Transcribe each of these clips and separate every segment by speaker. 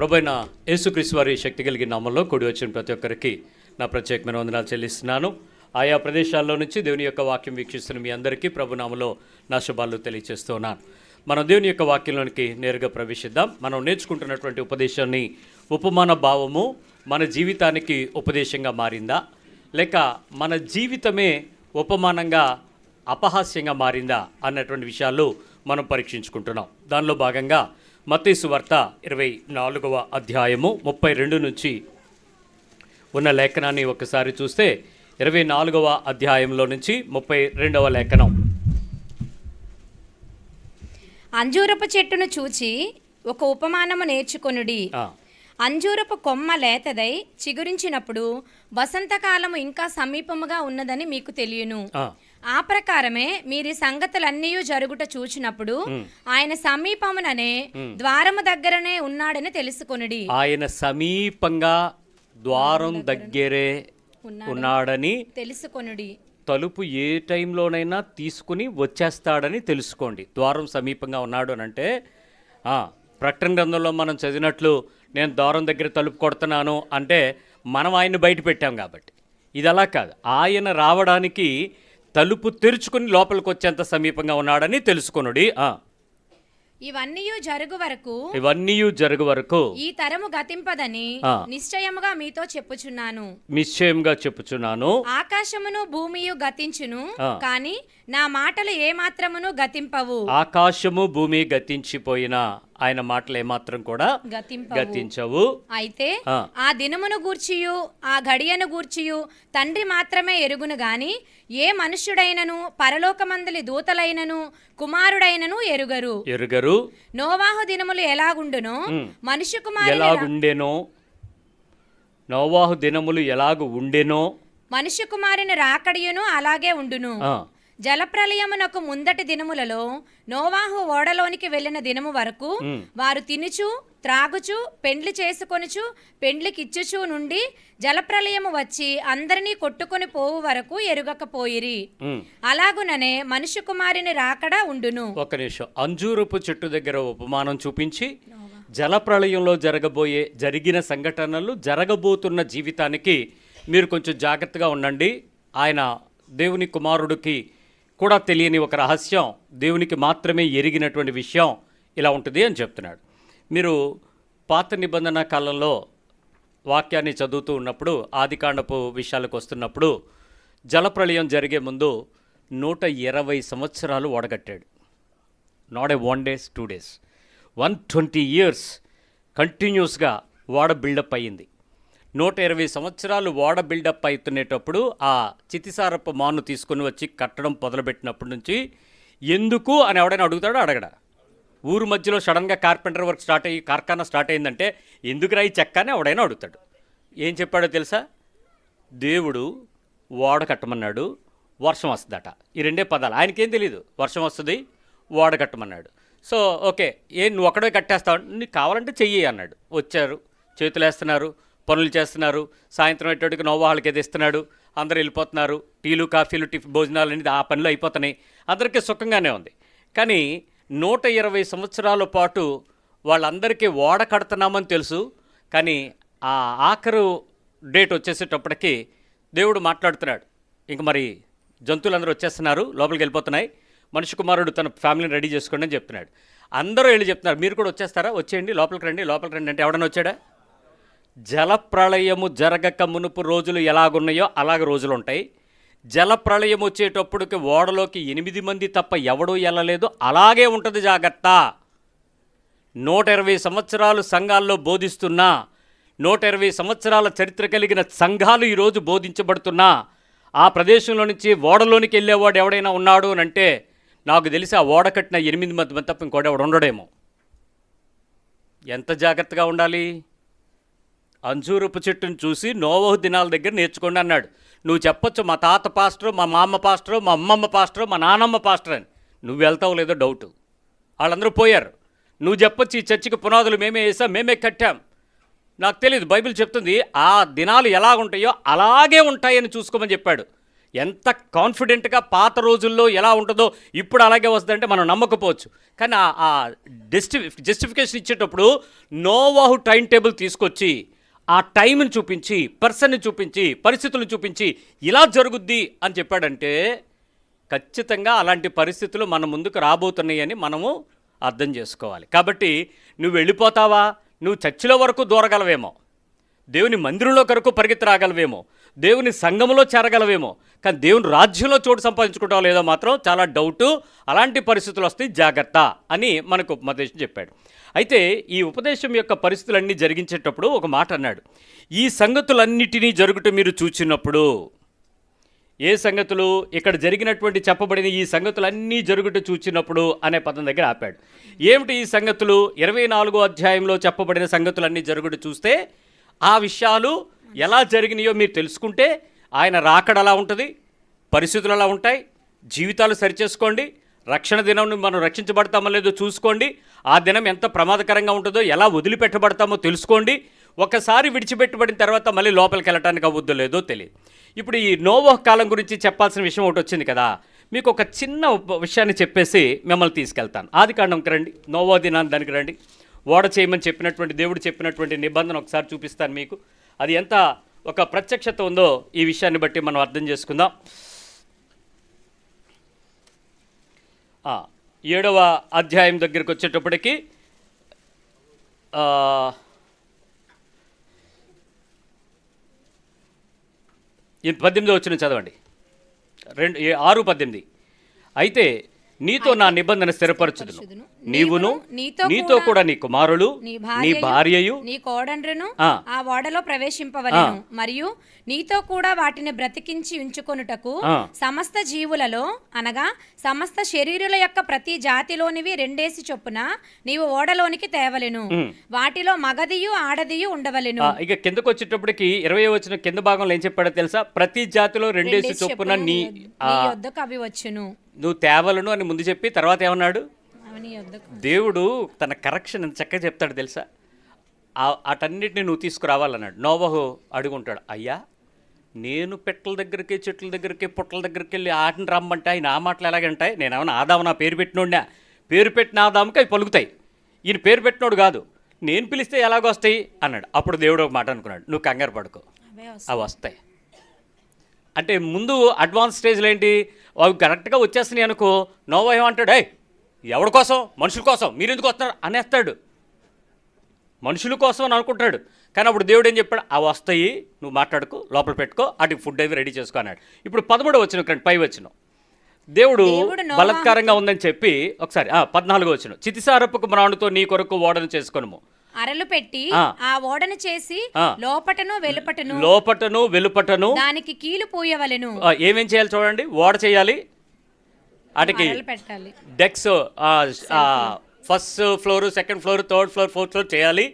Speaker 1: ప్రభువైన యేసుక్రీస్తు వారి శక్తి కలిగిన నామంలో కూడి వచ్చిన ప్రతి ఒక్కరికి నా ప్రత్యేకమైన వందనాలు చెల్లిస్తున్నాను. ఆయా ప్రదేశాల్లో నుంచి దేవుని యొక్క వాక్యం వీక్షిస్తున్న మీ అందరికీ ప్రభునామలో నా శుభాలు తెలియజేస్తూ ఉన్నాను. మనం దేవుని యొక్క వాక్యంలోనికి నేరుగా ప్రవేశిద్దాం. మనం నేర్చుకుంటున్నటువంటి ఉపదేశాన్ని ఉపమాన భావము మన జీవితానికి ఉపదేశంగా మారిందా, లేక మన జీవితమే ఉపమానంగా అపహాస్యంగా మారిందా అన్నటువంటి విషయాలు మనం పరీక్షించుకుంటున్నాం. దానిలో భాగంగా మత్తయి సువార్త 24వ అధ్యాయము 32 నుంచి ఉన్న లేఖనాన్ని ఒకసారి చూస్తే 24వ అధ్యాయంలో నుంచి 32వ లేఖనం.
Speaker 2: అంజూరపు చెట్టును చూచి ఒక ఉపమానము నేర్చుకొనుడి. అంజూరపు కొమ్మ లేతదై చిగురించినప్పుడు వసంతకాలము ఇంకా సమీపముగా ఉన్నదని మీకు తెలియను. ఆ ప్రకారమే మీరు సంగతులన్నీ జరుగుట చూచినప్పుడు ఆయన సమీపముననే ద్వారము దగ్గరనే ఉన్నాడని తెలుసుకొనుడి.
Speaker 1: ఆయన సమీపంగా ద్వారం దగ్గరే ఉన్నాడని
Speaker 2: తెలుసుకొనుడి.
Speaker 1: తలుపు ఏ టైంలోనైనా తీసుకుని వచ్చేస్తాడని తెలుసుకోండి. ద్వారం సమీపంగా ఉన్నాడు అని అంటే ప్రకటన గ్రంథంలో మనం చదివినట్లు నేను ద్వారం దగ్గర తలుపు కొడుతున్నాను అంటే మనం ఆయన్ని బయట పెట్టాం కాబట్టి. ఇది అలా కాదు, ఆయన రావడానికి తలుపు తెరుచుకుని లోపలికి వచ్చేంత సమీపంగా ఉన్నాడని తెలుసుకొనుడి.
Speaker 2: ఇవన్నీ జరుగు వరకు ఈ తరము గతింపదని నిశ్చయముగా మీతో చెప్పుచున్నాను. ఆకాశమును భూమియు గతించును, కానీ నా మాటలు ఏ మాత్రమును గతింపవు.
Speaker 1: ఆకాశము భూమి గతించిపోయినా ఆయన మాటలు ఏమాత్రం కూడా గతించవు.
Speaker 2: అయితే ఆ దినమును గూర్చియు ఆ గడియను గూర్చియు తండ్రి మాత్రమే ఎరుగును గాని ఏ మనుష్యుడైనను పరలోకమందలి దూతలైనను కుమారుడైనను ఎరుగరు. నోవాహు దినములు ఎలాగుండునో మనుష్య
Speaker 1: నోవాహు దినములు ఎలాగు ఉండెనో
Speaker 2: మనుష్య కుమారుని రాకడియును అలాగే ఉండును. జలప్రలయమునకు ముందటి దినములలో నోవాహు ఓడలోనికి వెళ్ళిన దినము వరకు వారు తినుచు త్రాగుచు పెండ్లి చేసుకొనుచు పెండ్లికిచ్చుచు నుండి జలప్రలయము వచ్చి అందరినీ కొట్టుకొని పోవు వరకు ఎరుగకపోయిరి. అలాగుననే మనుష్య కుమారుని రాకడ ఉండును.
Speaker 1: ఒక నిమిషం, అంజూరపు చెట్టు దగ్గర ఉపమానం చూపించి జలప్రళయంలో జరిగిన సంఘటనలు జరగబోతున్న జీవితానికి మీరు కొంచెం జాగ్రత్తగా ఉండండి. ఆయన దేవుని కుమారుడికి కూడా తెలియని ఒక రహస్యం, దేవునికి మాత్రమే ఎరిగినటువంటి విషయం ఇలా ఉంటుంది అని చెప్తున్నాడు. మీరు పాత నిబంధన కాలంలో వాక్యాన్ని చదువుతూ ఉన్నప్పుడు ఆదికాండపు విషయాలకు వస్తున్నప్పుడు జలప్రళయం జరిగే ముందు 120 సంవత్సరాలు ఓడగట్టాడు. Not a 1 day 2 days, 120 years కంటిన్యూస్గా ఓడ బిల్డప్ అయ్యింది. 120 సంవత్సరాలు ఓడ బిల్డప్ అవుతునేటప్పుడు ఆ చితిసారపు మాను తీసుకుని వచ్చి కట్టడం మొదలుపెట్టినప్పటి నుంచి ఎందుకు అని ఎవడైనా అడుగుతాడో అడగడా? ఊరు మధ్యలో సడన్గా కార్పెంటర్ వర్క్ కార్ఖానా స్టార్ట్ అయిందంటే ఎందుకురా ఈ చెక్క అని ఎవడైనా అడుగుతాడు. ఏం చెప్పాడో తెలుసా? దేవుడు ఓడ కట్టమన్నాడు, వర్షం వస్తుందట. ఈ రెండే పదాలు. ఆయనకేం తెలియదు. వర్షం వస్తుంది, ఓడ కట్టమన్నాడు. సో ఓకే, నువ్వు ఒక్కడే కట్టేస్తావు, నీకు కావాలంటే చెయ్యి అన్నాడు. వచ్చారు, చేతులు వేస్తున్నారు, పనులు చేస్తున్నారు. సాయంత్రం అయ్యేటోడికి నోవాళ్ళకి ఏది ఇస్తున్నాడు, అందరూ వెళ్ళిపోతున్నారు. టీలు కాఫీలు భోజనాలు అనేది ఆ పనులు అయిపోతున్నాయి. అందరికీ సుఖంగానే ఉంది. కానీ 120 సంవత్సరాల పాటు వాళ్ళందరికీ ఓడ కడుతున్నామని తెలుసు. కానీ ఆ ఆఖరు డేట్ వచ్చేసేటప్పటికి దేవుడు మాట్లాడుతున్నాడు. ఇంక మరి జంతువులందరూ వచ్చేస్తున్నారు, లోపలికి వెళ్ళిపోతున్నాయి, మనిషి కుమారుడు తన ఫ్యామిలీని రెడీ చేసుకోండి అని చెప్తున్నాడు. అందరూ వెళ్ళి చెప్తున్నారు, మీరు కూడా వచ్చేస్తారా, వచ్చేయండి, లోపలికి రండి అంటే ఎవడన్నా వచ్చాడా? జలప్రళయము జరగక మునుపు రోజులు ఎలాగున్నాయో అలాగ రోజులు ఉంటాయి. జలప్రళయం వచ్చేటప్పటికి ఓడలోకి 8 మంది తప్ప ఎవడూ వెళ్ళలేదు, అలాగే ఉంటుంది. జాగ్రత్త. 120 సంవత్సరాలు సంఘాల్లో బోధిస్తున్నా, 120 సంవత్సరాల చరిత్ర కలిగిన సంఘాలు ఈరోజు బోధించబడుతున్నా ఆ ప్రదేశంలో నుంచి ఓడలోనికి వెళ్ళేవాడు ఎవడైనా ఉన్నాడు అని అంటే నాకు తెలిసి ఆ ఓడ కట్టిన 8 మంది తప్ప ఇంకోడెవడు ఉండడేమో. ఎంత జాగ్రత్తగా ఉండాలి. అంజూరపు చెట్టును చూసి నోవహు దినాల దగ్గర నేర్చుకోండి అన్నాడు. నువ్వు చెప్పొచ్చు మా తాత పాస్టరు, మా మామ పాస్టరు, మా అమ్మమ్మ పాస్టరు, మా నానమ్మ పాస్టర్ అని. నువ్వు వెళ్తావు లేదో డౌటు. వాళ్ళందరూ పోయారు. నువ్వు చెప్పొచ్చు ఈ చర్చికి పునాదులు మేమే వేసాం, మేమే కట్టాం. నాకు తెలియదు, బైబిల్ చెప్తుంది ఆ దినాలు ఎలాగుంటాయో అలాగే ఉంటాయని చూసుకోమని చెప్పాడు. ఎంత కాన్ఫిడెంట్గా పాత రోజుల్లో ఎలా ఉంటుందో ఇప్పుడు అలాగే వస్తుందంటే మనం నమ్మకపోవచ్చు. కానీ ఆ జస్టిఫికేషన్ ఇచ్చేటప్పుడు నోవాహు టైం టేబుల్ తీసుకొచ్చి ఆ టైంని చూపించి, పర్సన్ని చూపించి, పరిస్థితులను చూపించి ఇలా జరుగుద్ది అని చెప్పాడంటే ఖచ్చితంగా అలాంటి పరిస్థితులు మన ముందుకు రాబోతున్నాయని మనము అర్థం చేసుకోవాలి. కాబట్టి నువ్వు వెళ్ళిపోతావా, నువ్వు చర్చిలో వరకు దూరగలవేమో, దేవుని మందిరంలో కొరకు పరిగెత్తి రాగలవేమో, దేవుని సంఘములో చేరగలవేమో, కానీ దేవుని రాజ్యంలో చోటు సంపాదించుకుంటావో లేదో మాత్రం చాలా డౌటు. అలాంటి పరిస్థితులు వస్తాయి, జాగ్రత్త అని మనకు ఉపదేశం చెప్పాడు. అయితే ఈ ఉపదేశం యొక్క పరిస్థితులన్నీ జరిగించేటప్పుడు ఒక మాట అన్నాడు, ఈ సంగతులన్నిటినీ జరుగుట మీరు చూచినప్పుడు. ఏ సంగతులు? ఇక్కడ జరిగినటువంటి చెప్పబడిన ఈ సంగతులన్నీ జరుగుట చూచినప్పుడు అనే పదం దగ్గర ఆపాడు. ఏమిటి ఈ సంగతులు? 24వ అధ్యాయంలో చెప్పబడిన సంగతులన్నీ జరుగుట చూస్తే ఆ విషయాలు ఎలా జరిగినాయో మీరు తెలుసుకుంటే ఆయన రాకడ అలా ఉంటుంది, పరిస్థితులు అలా ఉంటాయి, జీవితాలు సరిచేసుకోండి, రక్షణ దినం మనం రక్షించబడతామో లేదో చూసుకోండి, ఆ దినం ఎంత ప్రమాదకరంగా ఉంటుందో, ఎలా వదిలిపెట్టబడతామో తెలుసుకోండి. ఒకసారి విడిచిపెట్టబడిన తర్వాత మళ్ళీ లోపలికి వెళ్ళటానికి అవ్వద్దో లేదో తెలియదు. ఇప్పుడు ఈ నోవాహు కాలం గురించి చెప్పాల్సిన విషయం ఒకటి వచ్చింది కదా, మీకు ఒక చిన్న విషయాన్ని చెప్పేసి మిమ్మల్ని తీసుకెళ్తాను. ఆదికాండంకి రండి, నోవాహు దినాన్ని దానికి రండి. ఓడ చేయమని చెప్పినటువంటి దేవుడు చెప్పినటువంటి నిబంధన ఒకసారి చూపిస్తాను మీకు. అది ఎంత ఒక ప్రత్యక్షత ఉందో ఈ విషయాన్ని బట్టి మనం అర్థం చేసుకుందాం. 7వ అధ్యాయం దగ్గరికి వచ్చేటప్పటికి 18వ వచనం చదవండి. 6:18. అయితే నీతో నా నిబంధన స్థిరపరచుదును, నీవును నీతో కూడా నీ కుమారులు నీ భార్యయు
Speaker 2: నీ కోడండ్రును ఆ ఓడలో ప్రవేశింపవలెను, మరియు నీతో కూడా వాటిని బ్రతికించి ఉంచుకొనుటకు సమస్త జీవులలో అనగా సమస్త శరీరుల యొక్క ప్రతి జాతిలోనివి 2 చొప్పున నీవు ఓడలోనికి తేవలెను, వాటిలో మగదియు ఆడదియు ఉండవలెను.
Speaker 1: ఇక కిందకు వచ్చేటప్పటికి 20వ వచనం కింద భాగంలో ఏం చెప్పాడో తెలుసా? ప్రతి జాతిలో 2 చొప్పున నీ
Speaker 2: యొద్దకు అవి వచ్చును,
Speaker 1: నువ్వు తేవలను అని ముందు చెప్పి తర్వాత ఏమన్నాడు? దేవుడు తన కరెక్షన్ ఎంత చక్కగా చెప్తాడు తెలుసా? అటన్నిటిని నువ్వు తీసుకురావాలన్నాడు. నోవాహు అడుగుంటాడు, అయ్యా నేను పెట్టల దగ్గరికి, చెట్ల దగ్గరికి, పుట్టల దగ్గరికి వెళ్ళి ఆటని రమ్మంటే ఆయన ఆ మాటలు ఎలాగంటాయి? నేనేమన్నా ఆదాము నా పేరు పెట్టినోడినా? పేరు పెట్టిన ఆదాముకి అవి పలుకుతాయి, ఈయన పేరు పెట్టినోడు కాదు, నేను పిలిస్తే ఎలాగొస్తాయి అన్నాడు. అప్పుడు దేవుడు ఒక మాట అనుకున్నాడు, నువ్వు కంగారు పడుకో, అవి వస్తాయి. అంటే ముందు అడ్వాన్స్ స్టేజ్లో ఏంటి, అవి కరెక్ట్గా వచ్చేస్తున్నాయి అనుకో, నోవాహు ఏమంటాడు, ఎవరి కోసం? మనుషుల కోసం, మీరు ఎందుకు వస్తున్నారు అనేస్తాడు. మనుషుల కోసం అని అనుకుంటాడు. కానీ అప్పుడు దేవుడు ఏం చెప్పాడు? అవి వస్తాయి, నువ్వు మాట్లాడుకో, లోపల పెట్టుకో, వాటికి ఫుడ్ అవి రెడీ చేసుకో అన్నాడు. ఇప్పుడు 13వ వచనం పై వచనం, దేవుడు బలత్కారంగా ఉందని చెప్పి ఒకసారి 14వ వచనం, చితిసారపుకు మ్రాణుతో నీ కొరకు ఓడను చేసుకొనుము,
Speaker 2: అరలు పెట్టి ఆ ఓడను చేసి లోపటను వెలుపటను దానికి కీలు పూయవలెను.
Speaker 1: ఏమేం చేయాలి చూడండి, ఓడ చేయాలి, వాటికి dex first floor, second floor, third floor, fourth floor చేయాలి,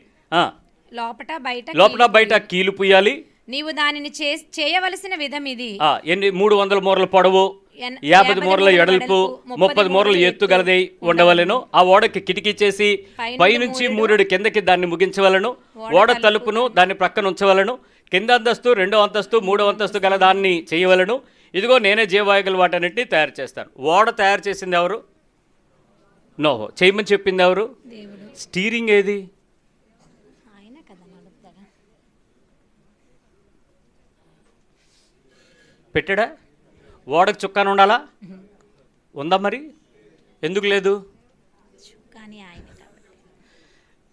Speaker 1: లోపల బయట కీలు పూయాలి.
Speaker 2: నీవు దానిని చేయవలసిన విధం ఇది.
Speaker 1: 300 మూరల పొడవు, 50 మూరల ఎడల్పు, 30 మూరలు ఎత్తు గలదై ఉండవలెను. ఆ ఓడకి కిటికీ చేసి పైనుంచి 3 కిందకి దాన్ని ముగించవలను. ఓడ తలుపును దాన్ని ప్రక్కన ఉంచవలను. కింద అంతస్తు, 2వ అంతస్తు, 3వ అంతస్తు గల దాన్ని చేయవలను. ఇదిగో నేనే జీవవాయువులు వాటన్నిటిని తయారు చేస్తాను. ఓడ తయారు చేసింది ఎవరు? నోహో. చేయమని చెప్పింది ఎవరు? స్టీరింగ్ ఏది? పెట్టాడా? ఓడకు చుక్కాను ఉండాలా? ఉందా? మరి ఎందుకు లేదు?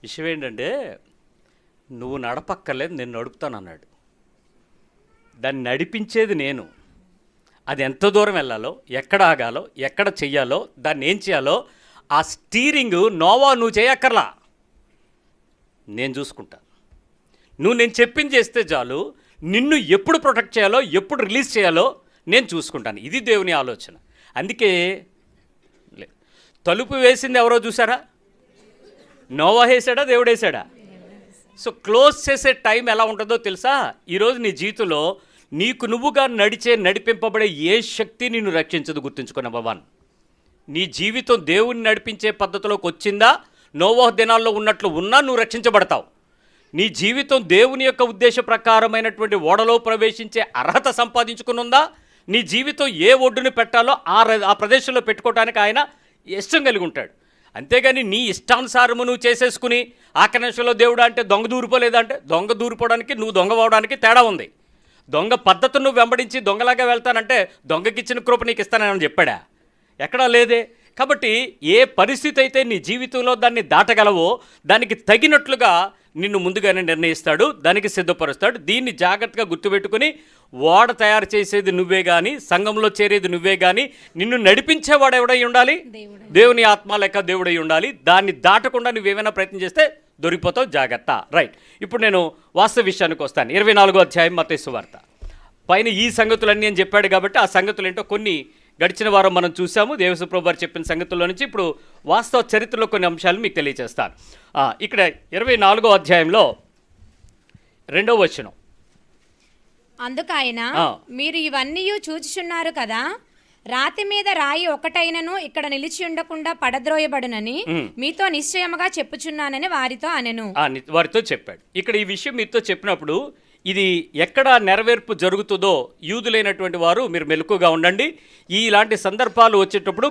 Speaker 1: విషయం ఏంటంటే నువ్వు నడపక్కర్లేదు, నేను నడుపుతాను అన్నాడు. దాన్ని నడిపించేది నేను. అది ఎంత దూరం వెళ్ళాలో, ఎక్కడ ఆగాలో, ఎక్కడ చెయ్యాలో, దాన్ని ఏం చేయాలో ఆ స్టీరింగ్ నోవాహు నువ్వు చేయక్కర్లా, నేను చూసుకుంటాను. నేను చెప్పింది చేస్తే చాలు. నిన్ను ఎప్పుడు ప్రొటెక్ట్ చేయాలో, ఎప్పుడు రిలీజ్ చేయాలో నేను చూసుకుంటాను. ఇది దేవుని ఆలోచన. అందుకే తలుపు వేసింది ఎవరో చూసారా? నోవాహు వేసాడా, దేవుడు వేసాడా? సో క్లోజ్ చేసే టైం ఎలా ఉంటుందో తెలుసా? ఈరోజు నీ జీవితంలో నీకు నువ్వుగా నడిపింపబడే ఏ శక్తి నిన్ను రక్షించదు. గుర్తుంచుకో. నంబర్ 1, నీ జీవితం దేవుని నడిపించే పద్ధతిలోకి వచ్చిందా? నోవాహు దినాల్లో ఉన్నట్లు ఉన్నా నువ్వు రక్షించబడతావు. నీ జీవితం దేవుని యొక్క ఉద్దేశ ప్రకారమైనటువంటి ఓడలో ప్రవేశించే అర్హత సంపాదించుకుని ఉందా? నీ జీవితం ఏ ఒడ్డును పెట్టాలో ఆ ప్రదేశంలో పెట్టుకోవడానికి ఆయన ఇష్టం కలిగి ఉంటాడు. అంతేగాని నీ ఇష్టానుసారము నువ్వు చేసేసుకుని ఆఖరి నిమిషంలో దేవుడు అంటే దొంగ దూరిపోలేదా అంటే దొంగ దూరిపోవడానికి నువ్వు దొంగ అవడానికి తేడా ఉంది. దొంగ పద్ధతిని నువ్వు వెంబడించి దొంగలాగా వెళ్తానంటే దొంగకిచ్చిన కృప నీకు ఇస్తానని చెప్పాడా? ఎక్కడా లేదే. కాబట్టి ఏ పరిస్థితి అయితే నీ జీవితంలో దాన్ని దాటగలవో దానికి తగినట్లుగా నిన్ను ముందుగానే నిర్ణయిస్తాడు, దానికి సిద్ధపరుస్తాడు. దీన్ని జాగ్రత్తగా గుర్తుపెట్టుకుని ఓడ తయారు చేసేది నువ్వే కానీ, సంఘంలో చేరేది నువ్వే కానీ, నిన్ను నడిపించేవాడు ఎవడై ఉండాలి? దేవుని ఆత్మ లెక్క దేవుడై ఉండాలి. దాన్ని దాటకుండా నువ్వేమైనా ప్రయత్నం చేస్తే దొరికిపోతావు, జాగ్రత్త. రైట్, ఇప్పుడు నేను వాస్తవ విషయానికి వస్తాను. 24వ అధ్యాయం మత్తయి సువార్త పైన ఈ సంగతులన్నీ అని చెప్పాడు కాబట్టి ఆ సంగతులు ఏంటో కొన్ని గడిచిన వారం మనం చూసాము. దేవసు ప్రభు వారు చెప్పిన సంగతుల్లో నుంచి ఇప్పుడు వాస్తవ చరిత్రలో కొన్ని అంశాలు మీకు తెలియజేస్తాను. ఇక్కడ 24వ అధ్యాయంలో 2వ వచనం.
Speaker 2: అందుకైన మీరు ఇవన్నీ చూచుచున్నారు కదా, రాతి మీద రాయి ఒకటైనను ఇక్కడ నిలిచి ఉండకుండా పడద్రోయబడునని మీతో నిశ్చయముగా చెప్పుచున్నానని వారితో అనెను.
Speaker 1: వారితో చెప్పాడు. ఇక్కడ ఈ విషయం మీతో చెప్పినప్పుడు ఇది ఎక్కడ నెరవేర్పు జరుగుతుందో యూదులైనటువంటి వారు మీరు మెలకుగా ఉండండి. ఇలాంటి సందర్భాలు వచ్చేటప్పుడు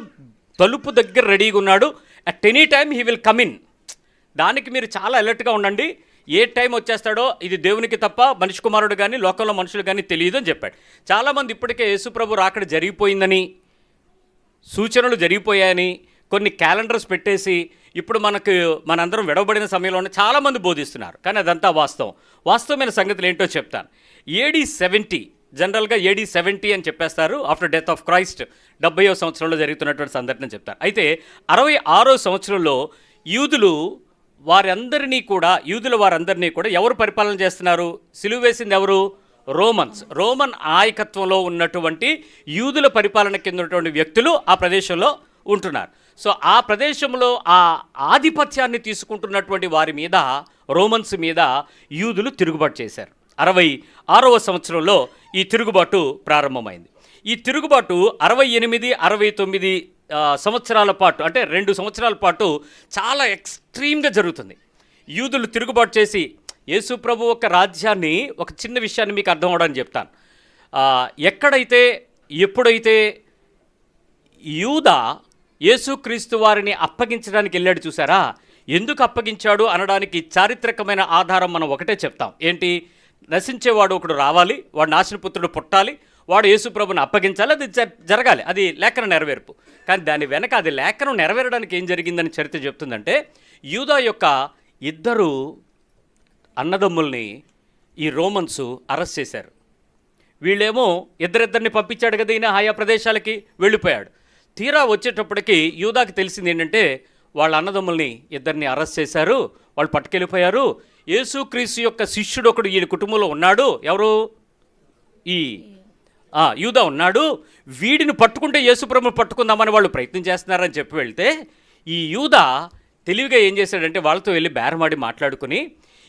Speaker 1: తలుపు దగ్గర రెడీగా ఉన్నాడు. At any time he will come in. దానికి మీరు చాలా అలర్ట్గా ఉండండి. ఏ టైం వచ్చేస్తాడో ఇది దేవునికి తప్ప మనిషి కుమారుడు కానీ లోకంలో మనుషులు కానీ తెలియదు అని చెప్పాడు. చాలామంది ఇప్పటికే యేసుప్రభు రాకడ జరిగిపోయిందని, సూచనలు జరిగిపోయాయని కొన్ని క్యాలెండర్స్ పెట్టేసి ఇప్పుడు మనందరం విడవబడిన సమయంలోనే చాలామంది బోధిస్తున్నారు. కానీ అదంతా వాస్తవమైన సంగతులు ఏంటో చెప్తాను. AD 70 జనరల్గా AD 70 అని చెప్పేస్తారు. ఆఫ్టర్ డెత్ ఆఫ్ క్రైస్ట్ 70వ సంవత్సరంలో జరుగుతున్నటువంటి సంఘటన చెప్తారు. అయితే 66వ సంవత్సరంలో యూదుల వారందరినీ కూడా ఎవరు పరిపాలన చేస్తున్నారు? సిలువ వేసింది ఎవరు? రోమన్ నాయకత్వంలో ఉన్నటువంటి యూదుల పరిపాలన కింద ఉన్నటువంటి వ్యక్తులు ఆ ప్రదేశంలో ఉంటున్నారు. సో ఆ ప్రదేశంలో ఆ ఆధిపత్యాన్ని తీసుకుంటున్నటువంటి వారి మీద, రోమన్స్ మీద యూదులు తిరుగుబాటు చేశారు. 66వ సంవత్సరంలో ఈ తిరుగుబాటు ప్రారంభమైంది. ఈ తిరుగుబాటు 68, 69 సంవత్సరాల పాటు, అంటే 2 సంవత్సరాల పాటు చాలా ఎక్స్ట్రీమ్గా జరుగుతుంది. యూదులు తిరుగుబాటు చేసి యేసు ప్రభు ఒక రాజ్యాన్ని, ఒక చిన్న విషయాన్ని మీకు అర్థం అవడానికి చెప్తాను. ఎప్పుడైతే యూదా యేసుక్రీస్తు వారిని అప్పగించడానికి వెళ్ళాడు చూసారా, ఎందుకు అప్పగించాడు అనడానికి చారిత్రకమైన ఆధారం మనం ఒకటే చెప్తాం. ఏంటి? నశించేవాడు ఒకడు రావాలి, వాడు నాశనపుత్రుడు పుట్టాలి, వాడు యేసుప్రభుని అప్పగించాలి, అది జరగాలి, అది లేఖన నెరవేర్పు. కానీ దాని వెనక అది లేఖనం నెరవేరడానికి ఏం జరిగిందని చరిత్ర చెప్తుందంటే, యూదా యొక్క 2 అన్నదమ్ముల్ని ఈ రోమన్స్ అరెస్ట్ చేశారు. వీళ్ళేమో ఇద్దరిద్దరిని పంపించాడు కదా ఈయన, ఆయా ప్రదేశాలకి వెళ్ళిపోయాడు. తీరా వచ్చేటప్పటికి యూదాకి తెలిసింది ఏంటంటే వాళ్ళ అన్నదమ్ముల్ని 2 అరెస్ట్ చేశారు, వాళ్ళు పట్టుకెళ్ళిపోయారు. యేసుక్రీస్తు యొక్క శిష్యుడు ఒకడు ఈయన కుటుంబంలో ఉన్నాడు. ఎవరు? యూదా ఉన్నాడు. వీడిని పట్టుకుంటే యేసుప్రభుని పట్టుకుందామని వాళ్ళు ప్రయత్నం చేస్తున్నారని చెప్పి వెళ్తే, ఈ యూదా తెలివిగా ఏం చేశాడంటే వాళ్ళతో వెళ్ళి బేరమాడి మాట్లాడుకుని,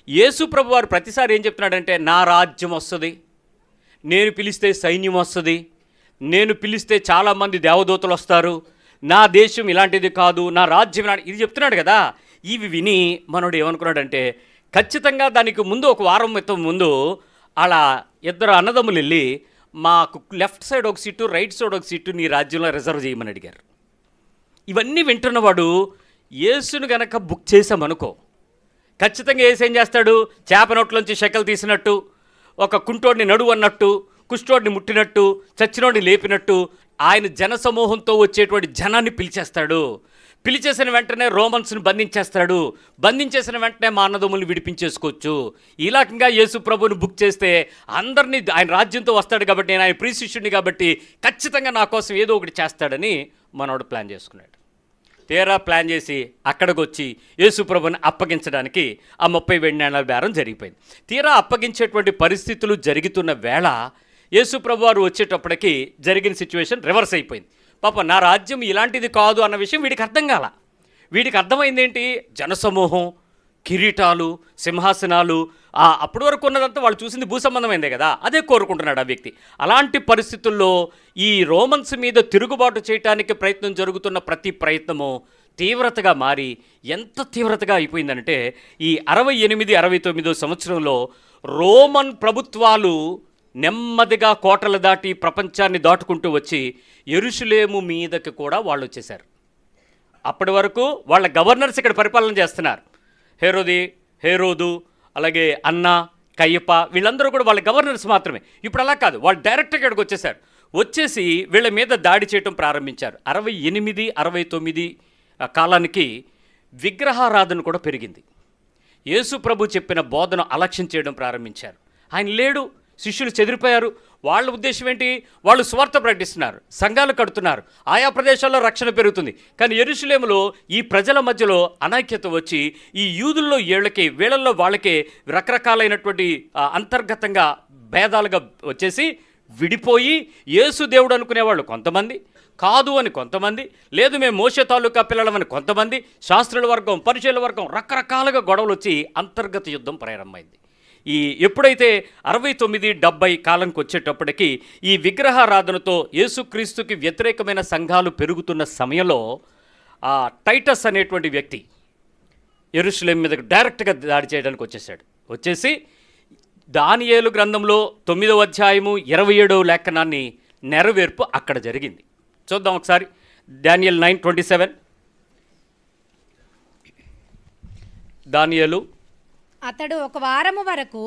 Speaker 1: యేసుప్రభు వారు ప్రతిసారి ఏం చెప్తున్నాడంటే, నా రాజ్యం వస్తుంది, నేను పిలిస్తే సైన్యం వస్తుంది, నేను పిలిస్తే చాలామంది దేవదూతలు వస్తారు, నా దేశం ఇలాంటిది కాదు, నా రాజ్యం ఇది చెప్తున్నాడు కదా. ఇవి విని మనోడు ఏమనుకున్నాడంటే, ఖచ్చితంగా దానికి ముందు ఒక వారం ముందు అలా 2 అన్నదమ్ములు వెళ్ళి మాకు లెఫ్ట్ సైడ్ ఒక సీటు, రైట్ సైడ్ ఒక సీటు నీ రాజ్యంలో రిజర్వ్ చేయమని అడిగారు. ఇవన్నీ వింటున్నవాడు యేసును గనక బుక్ చేసామనుకో, ఖచ్చితంగా యేసు ఏం చేస్తాడు? చేప నోట్లోంచి షెకలు తీసినట్టు, ఒక కుంటోడిని నడువు అన్నట్టు, కుష్ఠోడిని ముట్టినట్టు, చచ్చినోడిని లేపినట్టు ఆయన జనసమూహంతో వచ్చేటువంటి జనాన్ని పిలిచేస్తాడు. పిలిచేసిన వెంటనే రోమన్స్ని బంధించేస్తాడు. బంధించేసిన వెంటనే మా అన్నదమ్ముల్ని విడిపించేసుకోవచ్చు. ఇలాకంగా యేసు ప్రభుని బుక్ చేస్తే అందరినీ ఆయన రాజ్యంతో వస్తాడు కాబట్టి, నేను ఆయన ప్రియ శిష్యుడిని కాబట్టి ఖచ్చితంగా నా కోసం ఏదో ఒకటి చేస్తాడని మనోడు ప్లాన్ చేసుకున్నాడు. తీరా ప్లాన్ చేసి అక్కడికి వచ్చి యేసు ప్రభుని అప్పగించడానికి ఆ 30 వెండి నాణాల బేరం జరిగిపోయింది. తీరా అప్పగించేటువంటి పరిస్థితులు జరుగుతున్న వేళ యేసు ప్రభు వారు వచ్చేటప్పటికి జరిగిన సిచ్యువేషన్ రివర్స్ అయిపోయింది. పాప నా రాజ్యం ఇలాంటిది కాదు అన్న విషయం వీడికి అర్థం కాల. వీడికి అర్థమైంది ఏంటి? జనసమూహం, కిరీటాలు, సింహాసనాలు, అప్పటి వరకు ఉన్నదంతా వాళ్ళు చూసింది భూ సంబంధమైందే కదా, అదే కోరుకుంటున్నాడు ఆ వ్యక్తి. అలాంటి పరిస్థితుల్లో ఈ రోమన్స్ మీద తిరుగుబాటు చేయడానికి ప్రయత్నం జరుగుతున్న ప్రతి ప్రయత్నము తీవ్రతగా మారి ఎంత తీవ్రతగా అయిపోయిందంటే, ఈ 68, 69 సంవత్సరంలో రోమన్ ప్రభుత్వాలు నెమ్మదిగా కోటలు దాటి ప్రపంచాన్ని దాటుకుంటూ వచ్చి యెరూషలేము మీదకి కూడా వాళ్ళు వచ్చేసారు. అప్పటి వరకు వాళ్ళ గవర్నర్స్ ఇక్కడ పరిపాలన చేస్తున్నారు. హేరోదు, అలాగే అన్న, కయ్యప్ప, వీళ్ళందరూ కూడా వాళ్ళ గవర్నర్స్ మాత్రమే. ఇప్పుడు అలా కాదు, వాళ్ళు డైరెక్ట్గా ఇక్కడికి వచ్చేసారు. వచ్చేసి వీళ్ళ మీద దాడి చేయటం ప్రారంభించారు. 68, 69 కాలానికి విగ్రహారాధన కూడా పెరిగింది. యేసు ప్రభు చెప్పిన బోధన అలక్ష్యం చేయడం ప్రారంభించారు. ఆయన లేడు, శిష్యులు చెదిరిపోయారు. వాళ్ళ ఉద్దేశం ఏంటి? వాళ్ళు స్వార్థ ప్రకటిస్తున్నారు, సంఘాలు కడుతున్నారు, ఆయా ప్రదేశాల్లో రక్షణ పెరుగుతుంది. కానీ యెరూషలేములో ఈ ప్రజల మధ్యలో అనైక్యత వచ్చి ఈ యూదుల్లో వీళ్ళల్లో వాళ్ళకే రకరకాలైనటువంటి అంతర్గతంగా భేదాలుగా వచ్చేసి విడిపోయి యేసు దేవుడు అనుకునేవాళ్ళు కొంతమంది, కాదు అని కొంతమంది, లేదు మేము మోషే తాలూకా పిల్లలమని కొంతమంది, శాస్త్రుల వర్గం, పరిచయుల వర్గం, రకరకాలుగా గొడవలు వచ్చి అంతర్గత యుద్ధం ప్రారంభమైంది. ఎప్పుడైతే 69, 70 కాలంకి వచ్చేటప్పటికి ఈ విగ్రహారాధనతో యేసుక్రీస్తుకి వ్యతిరేకమైన సంఘాలు పెరుగుతున్న సమయంలో టైటస్ అనేటువంటి వ్యక్తి యెరూషలేము మీదకి డైరెక్ట్గా దాడి చేయడానికి వచ్చేసి దానియేలు గ్రంథంలో 9వ అధ్యాయము 27వ లేఖనాన్ని నెరవేర్పు అక్కడ జరిగింది. చూద్దాం ఒకసారి. దానియేలు 9:27. దానియేలు,
Speaker 2: అతడు 1 వారము వరకు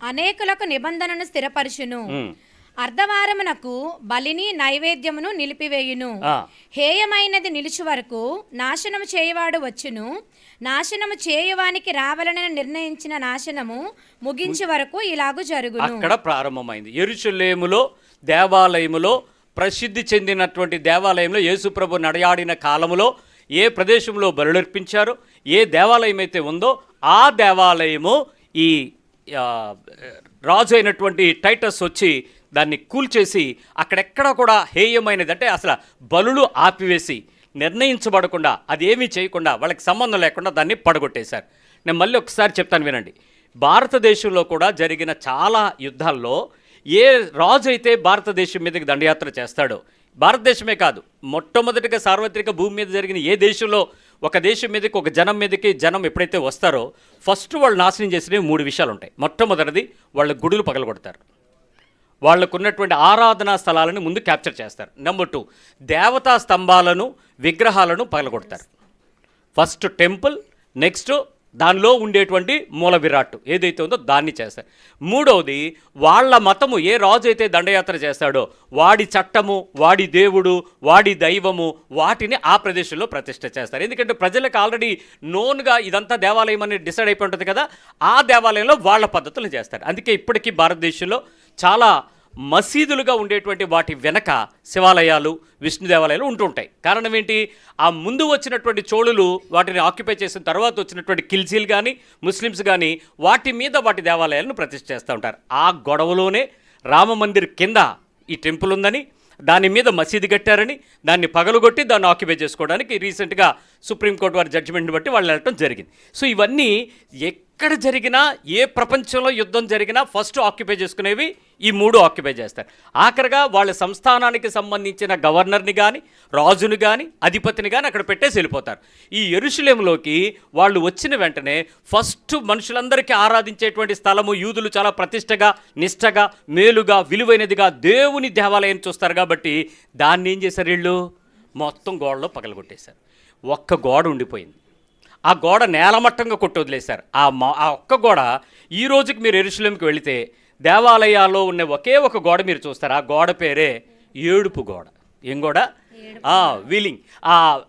Speaker 2: అనేకులకు నిబంధనను స్థిరపరచును, అర్ధవారమునకు బలిని నైవేద్యమును నిలిపివేయును, హేయమైనది నిలుచు వరకు నాశనము చేయవాడు వచ్చును, నాశనము చేయువానికి రావాలని నిర్ణయించిన నాశనము ముగించే వరకు ఇలాగూ జరుగును.
Speaker 1: అక్కడ ప్రారంభమైంది. యెరూషలేములో దేవాలయములో ప్రసిద్ధి చెందినటువంటి దేవాలయంలో యేసుప్రభు నడయాడిన కాలములో ఏ ప్రదేశంలో బలులర్పించారో, ఏ దేవాలయం అయితే ఉందో ఆ దేవాలయము ఈ రాజు అయినటువంటి టైటస్ వచ్చి దాన్ని కూల్చేసి అక్కడెక్కడ కూడా హేయమైనది అంటే అసలు బలులు ఆపివేసి నిర్ణయించబడకుండా అది ఏమీ చేయకుండా వాళ్ళకి సంబంధం లేకుండా దాన్ని పడగొట్టేశారు. నేను మళ్ళీ ఒకసారి చెప్తాను వినండి. భారతదేశంలో కూడా జరిగిన చాలా యుద్ధాల్లో ఏ రాజు అయితే భారతదేశం మీదకి దండయాత్ర చేస్తాడో, భారతదేశమే కాదు, మొట్టమొదటిగా సార్వత్రిక భూమి మీద జరిగిన ఏ దేశంలో ఒక దేశం మీదకి ఒక జనం మీదకి జనం ఎప్పుడైతే వస్తారో ఫస్ట్ వాళ్ళు నాశనం చేసినవి 3 విషయాలు ఉంటాయి. మొట్టమొదటిది వాళ్ళ గుడులు పగలగొడతారు, వాళ్ళకున్నటువంటి ఆరాధనా స్థలాలను ముందు క్యాప్చర్ చేస్తారు. నెంబర్ 2, దేవతా స్తంభాలను విగ్రహాలను పగలగొడతారు. ఫస్ట్ టెంపుల్, నెక్స్ట్ దానిలో ఉండేటువంటి మూల విరాట్ ఏదైతే ఉందో దాన్ని చేస్తారు. 3వది వాళ్ళ మతము, ఏ రాజు అయితే దండయాత్ర చేస్తాడో వాడి చట్టము, వాడి దేవుడు, వాడి దైవము, వాటిని ఆ ప్రదేశంలో ప్రతిష్ఠ చేస్తారు. ఎందుకంటే ప్రజలకు ఆల్రెడీ నోన్గా ఇదంతా దేవాలయం అని డిసైడ్ అయిపోయి ఉంటుంది కదా, ఆ దేవాలయంలో వాళ్ళ పద్ధతులు చేస్తారు. అందుకే ఇప్పటికీ భారతదేశంలో చాలా మసీదులుగా ఉండేటువంటి వాటి వెనక శివాలయాలు, విష్ణు దేవాలయాలు ఉంటుంటాయి. కారణం ఏంటి? ఆ ముందు వచ్చినటువంటి చోళులు వాటిని ఆక్యుపై చేసిన తర్వాత వచ్చినటువంటి ఖిల్జీలు కానీ ముస్లిమ్స్ కానీ వాటి మీద వాటి దేవాలయాలను ప్రతిష్ఠ చేస్తూ ఉంటారు. ఆ గొడవలోనే రామ మందిర్ కింద ఈ టెంపుల్ ఉందని, దాని మీద మసీదు కట్టారని, దాన్ని పగలగొట్టి దాన్ని ఆక్యుపై చేసుకోవడానికి రీసెంట్గా సుప్రీంకోర్టు వారి జడ్జిమెంట్ని బట్టి వాళ్ళు వెళ్ళటం జరిగింది. సో ఇవన్నీ ఎక్కడ జరిగినా, ఏ ప్రపంచంలో యుద్ధం జరిగినా ఫస్ట్ ఆక్యుపై చేసుకునేవి ఈ 3 ఆక్యుపై చేస్తారు. ఆఖరిగా వాళ్ళ సంస్థానానికి సంబంధించిన గవర్నర్ని కానీ, రాజుని కానీ, అధిపతిని కానీ అక్కడ పెట్టేసి వెళ్ళిపోతారు. ఈ యెరూషలేములోకి వాళ్ళు వచ్చిన వెంటనే ఫస్ట్ మనుషులందరికీ ఆరాధించేటువంటి స్థలము, యూదులు చాలా ప్రతిష్టగా, నిష్టగా, మేలుగా, విలువైనదిగా దేవుని దేవాలయం చూస్తారు కాబట్టి దాన్ని ఏం చేశారు? వీళ్ళు మొత్తం గోడలో పగలగొట్టేశారు. ఒక్క గోడ ఉండిపోయింది. ఆ గోడ నేలమట్టంగా కొట్టి వదిలేశారు. ఆ ఒక్క గోడ ఈ రోజుకి మీరు యెరూషలేముకి వెళితే దేవాలయాల్లో ఉన్న ఒకే ఒక గోడ మీరు చూస్తారు. ఆ గోడ పేరే ఏడుపు గోడ. ఏం గోడ? వీలింగ్.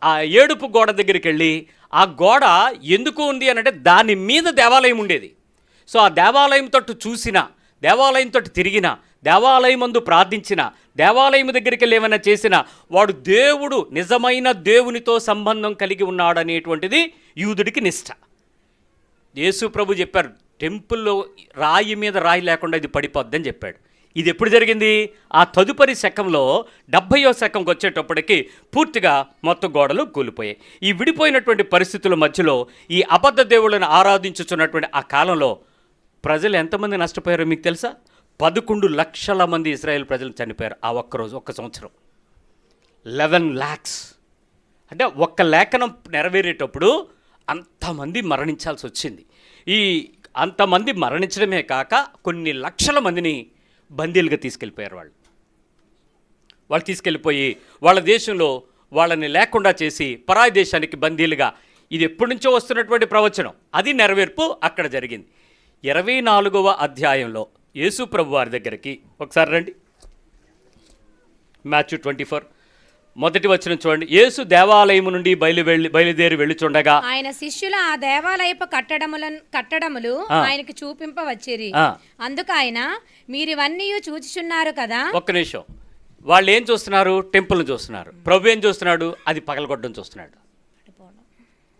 Speaker 1: ఆ ఏడుపు గోడ దగ్గరికి వెళ్ళి ఆ గోడ ఎందుకు ఉంది అని అంటే దాని మీద దేవాలయం ఉండేది. సో ఆ దేవాలయం తట్టు చూసిన, దేవాలయం తట్టు తిరిగిన, దేవాలయం ముందు ప్రార్థించిన, దేవాలయం దగ్గరికి వెళ్ళి ఏమైనా చేసిన వాడు దేవుడు, నిజమైన దేవునితో సంబంధం కలిగి ఉన్నాడనేటువంటిది యూదుడికి నిష్ఠ. యేసు ప్రభు చెప్పారు, టెంపుల్లో రాయి మీద రాయి లేకుండా ఇది పడిపోద్దని చెప్పాడు. ఇది ఎప్పుడు జరిగింది? ఆ తదుపరి శకంలో 70వ శకంకి వచ్చేటప్పటికి పూర్తిగా మొత్తం గోడలు కూలిపోయాయి. ఈ విడిపోయినటువంటి పరిస్థితుల మధ్యలో ఈ అబద్ధ దేవుళ్ళను ఆరాధించుతున్నటువంటి ఆ కాలంలో ప్రజలు ఎంతమంది నష్టపోయారో మీకు తెలుసా? 11 లక్షల మంది ఇజ్రాయెల్ ప్రజలు చనిపోయారు ఆ ఒక్కరోజు, ఒక్క సంవత్సరం. 11 lakhs. అంటే ఒక్క లేఖనం నెరవేరేటప్పుడు అంతమంది మరణించాల్సి వచ్చింది. ఈ అంతమంది మరణించడమే కాక కొన్ని లక్షల మందిని బందీలుగా తీసుకెళ్ళిపోయారు వాళ్ళు తీసుకెళ్ళిపోయి వాళ్ళ దేశంలో వాళ్ళని లేకుండా చేసి పరాయి దేశానికి బందీలుగా, ఇది ఎప్పటి నుంచో వస్తున్నటువంటి ప్రవచనం, అది నెరవేర్పు అక్కడ జరిగింది. 24వ అధ్యాయంలో యేసు ప్రభు వారి దగ్గరికి ఒకసారి రండి. మాథ్యూ 24 మొదటి వచనం చూడండి. యేసు దేవాలయము నుండి బయలుదేరి వెళ్ళుచుండగా
Speaker 2: ఆయన శిష్యులు ఆ దేవాలయపు కట్టడములు ఆయనకి చూపింపవచ్చిరి. అందుకు ఆయన, మీరివన్నీ చూచుచున్నారు కదా.
Speaker 1: ఒక్క నిమిషం, వాళ్ళు ఏం చూస్తున్నారు? టెంపుల్ని చూస్తున్నారు. ప్రభు ఏం చూస్తున్నాడు? అది పగలగొట్టడం చూస్తున్నాడు.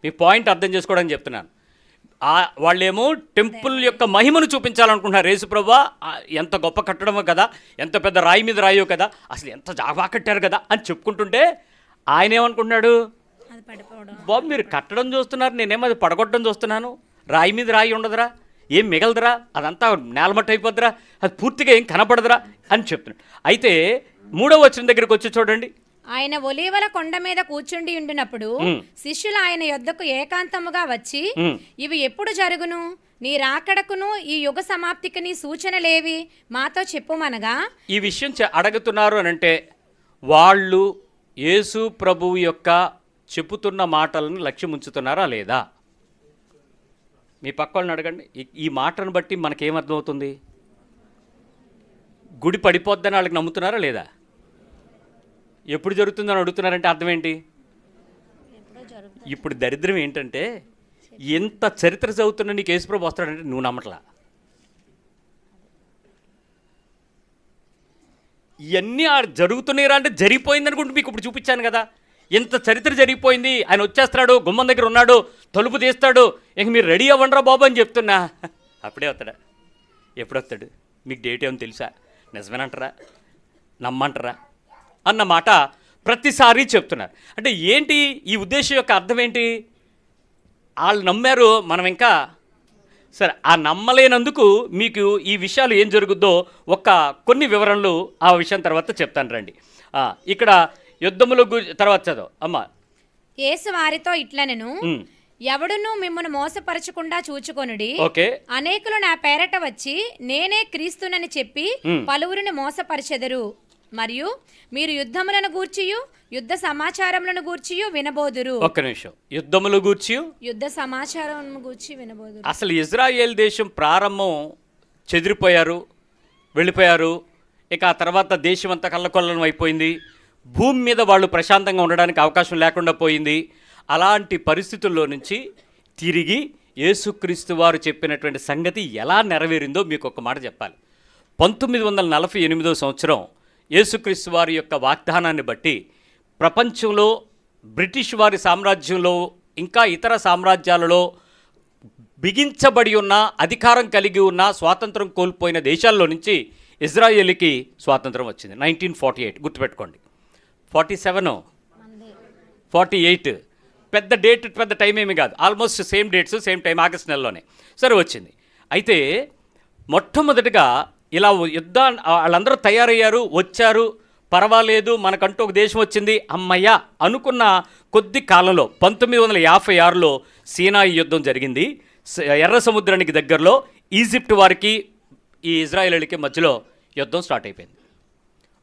Speaker 1: మీ పాయింట్ అర్థం చేసుకోవడానికి చెప్తున్నాను. వాళ్ళేమో టెంపుల్ యొక్క మహిమను చూపించాలనుకుంటున్నారు. యేసు ప్రభువా ఎంత గొప్ప కట్టడమో కదా, ఎంత పెద్ద రాయి మీద రాయో కదా, అసలు ఎంత జాగా కట్టారు కదా అని చెప్పుకుంటుంటే ఆయన ఏమనుకుంటున్నాడు? బాబు మీరు కట్టడం చూస్తున్నారు, నేనేమో అది పడగొట్టడం చూస్తున్నాను. రాయి మీద రాయి ఉండదురా, ఏం మిగలదురా, అదంతా నేలమట్టు అయిపోద్దురా, అది పూర్తిగా ఏం కనపడదురా అని చెప్తున్నాడు. అయితే 3వ వచనం దగ్గరికి వచ్చి చూడండి.
Speaker 2: ఆయన ఒలీవల కొండ మీద కూర్చుండి ఉండినప్పుడు శిష్యులు ఆయన యొద్దకు ఏకాంతముగా వచ్చి, ఇవి ఎప్పుడు జరుగును? నీ రాకడకును ఈ యుగ సమాప్తికి నీ సూచనలేవి? మాతో చెప్పుమనగా. ఈ విషయం
Speaker 1: అడుగుతున్నారు అని అంటే వాళ్ళు యేసు ప్రభువు యొక్క చెప్పుతున్న మాటలను లక్ష్యం ఉంచుతున్నారా లేదా? మీ పక్క వాళ్ళని అడగండి. ఈ మాటను బట్టి మనకేమర్థమవుతుంది? గుడి పడిపోద్దని వాళ్ళకి నమ్ముతున్నారా లేదా? ఎప్పుడు జరుగుతుందని అడుగుతున్నారంటే అర్థం ఏంటి? ఇప్పుడు దరిద్రం ఏంటంటే, ఎంత చరిత్ర చదువుతున్నా నీకు యేసుప్రభు వస్తాడంటే నువ్వు నమ్మట్లా. ఇవన్నీ జరుగుతున్నాయిరా అంటే జరిగిపోయింది అనుకుంటూ మీకు ఇప్పుడు చూపించాను కదా. ఎంత చరిత్ర జరిగిపోయింది, ఆయన వచ్చేస్తాడు, గుమ్మం దగ్గర ఉన్నాడు, తలుపు తీస్తాడు, ఇంక మీరు రెడీ అవ్వండిరా బాబు అని చెప్తున్నా. అప్పుడే వస్తాడా? ఎప్పుడు వస్తాడు? మీకు డేట్ ఏమో తెలుసా? నిజమేనంటారా, నమ్మంటారా అన్న మాట ప్రతిసారి చెప్తున్నారు. అంటే ఏంటి ఈ ఉద్దేశం యొక్క అర్థం ఏంటి? వాళ్ళు నమ్మారు, మనం ఇంకా సరే ఆ నమ్మలేనందుకు మీకు ఈ విషయాలు ఏం జరుగుద్దో కొన్ని వివరణలు ఆ విషయం తర్వాత చెప్తాను రండి. ఇక్కడ యుద్ధముల తర్వాత చదువు అమ్మా.
Speaker 2: యేసు వారితో ఇట్లనెను, ఎవడును మిమ్మల్ని మోసపరచకుండా చూచుకొనుడి. అనేకులు నా పేరట వచ్చి నేనే క్రీస్తునని చెప్పి పలువురిని మోసపరచెదరు. మరియు మీరు యుద్ధములను గూర్చియు యుద్ధ సమాచారములను గూర్చియు వినబోదురు.
Speaker 1: ఒక్క నిమిషం, యుద్ధములు గూర్చి
Speaker 2: యుద్ధ సమాచారములను గూర్చి వినబోదురు.
Speaker 1: అసలు ఇజ్రాయేల్ దేశం ప్రారంభం చెదిరిపోయారు, వెళ్ళిపోయారు. ఇక ఆ తర్వాత దేశం అంతా కల్లకొల్లం అయిపోయింది. భూమి మీద వాళ్ళు ప్రశాంతంగా ఉండడానికి అవకాశం లేకుండా పోయింది. అలాంటి పరిస్థితుల్లో నుంచి తిరిగి యేసుక్రీస్తు వారు చెప్పినటువంటి సంగతి ఎలా నెరవేరిందో మీకు ఒక మాట చెప్పాలి. 1948వ సంవత్సరం యేసుక్రీస్తు వారి యొక్క వాగ్దానాన్ని బట్టి ప్రపంచంలో బ్రిటిష్ వారి సామ్రాజ్యంలో ఇంకా ఇతర సామ్రాజ్యాలలో బిగించబడి ఉన్న, అధికారం కలిగి ఉన్న, స్వాతంత్రం కోల్పోయిన దేశాల్లో నుంచి ఇజ్రాయేలీకి స్వాతంత్రం వచ్చింది. 1948 గుర్తుపెట్టుకోండి. 47 48 పెద్ద డేట్, పెద్ద టైం ఏమీ కాదు, almost same dates, same time, August నెలలోనే సరే వచ్చింది. అయితే మొట్టమొదటిగా ఇలా వాళ్ళందరూ తయారయ్యారు, వచ్చారు, పర్వాలేదు మనకంటూ ఒక దేశం వచ్చింది అమ్మయ్య అనుకున్న కొద్ది కాలంలో 1956లో సీనాయి యుద్ధం జరిగింది. ఎర్ర సముద్రానికి దగ్గరలో ఈజిప్ట్ వారికి ఈ ఇజ్రాయేలీలకి మధ్యలో యుద్ధం స్టార్ట్ అయిపోయింది.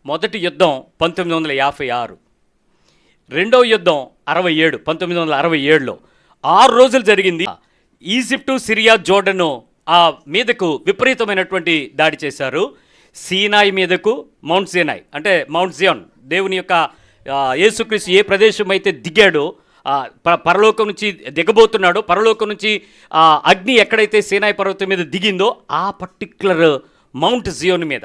Speaker 1: మొదటి యుద్ధం 1956, రెండవ యుద్ధం 67, 1967లో 6 రోజులు జరిగింది. ఈజిప్టు, సిరియా, జోర్డను ఆ మీదకు విపరీతమైనటువంటి దాడి చేశారు. సీనాయి మీదకు, మౌంట్ సీనాయి అంటే మౌంట్ సియోన్, దేవుని యొక్క యేసుక్రీస్తు ఏ ప్రదేశం అయితే దిగాడో, పరలోకం నుంచి దిగబోతున్నాడో, పరలోకం నుంచి అగ్ని ఎక్కడైతే సీనాయి పర్వతం మీద దిగిందో ఆ పర్టిక్యులర్ మౌంట్ సియోన్ మీద,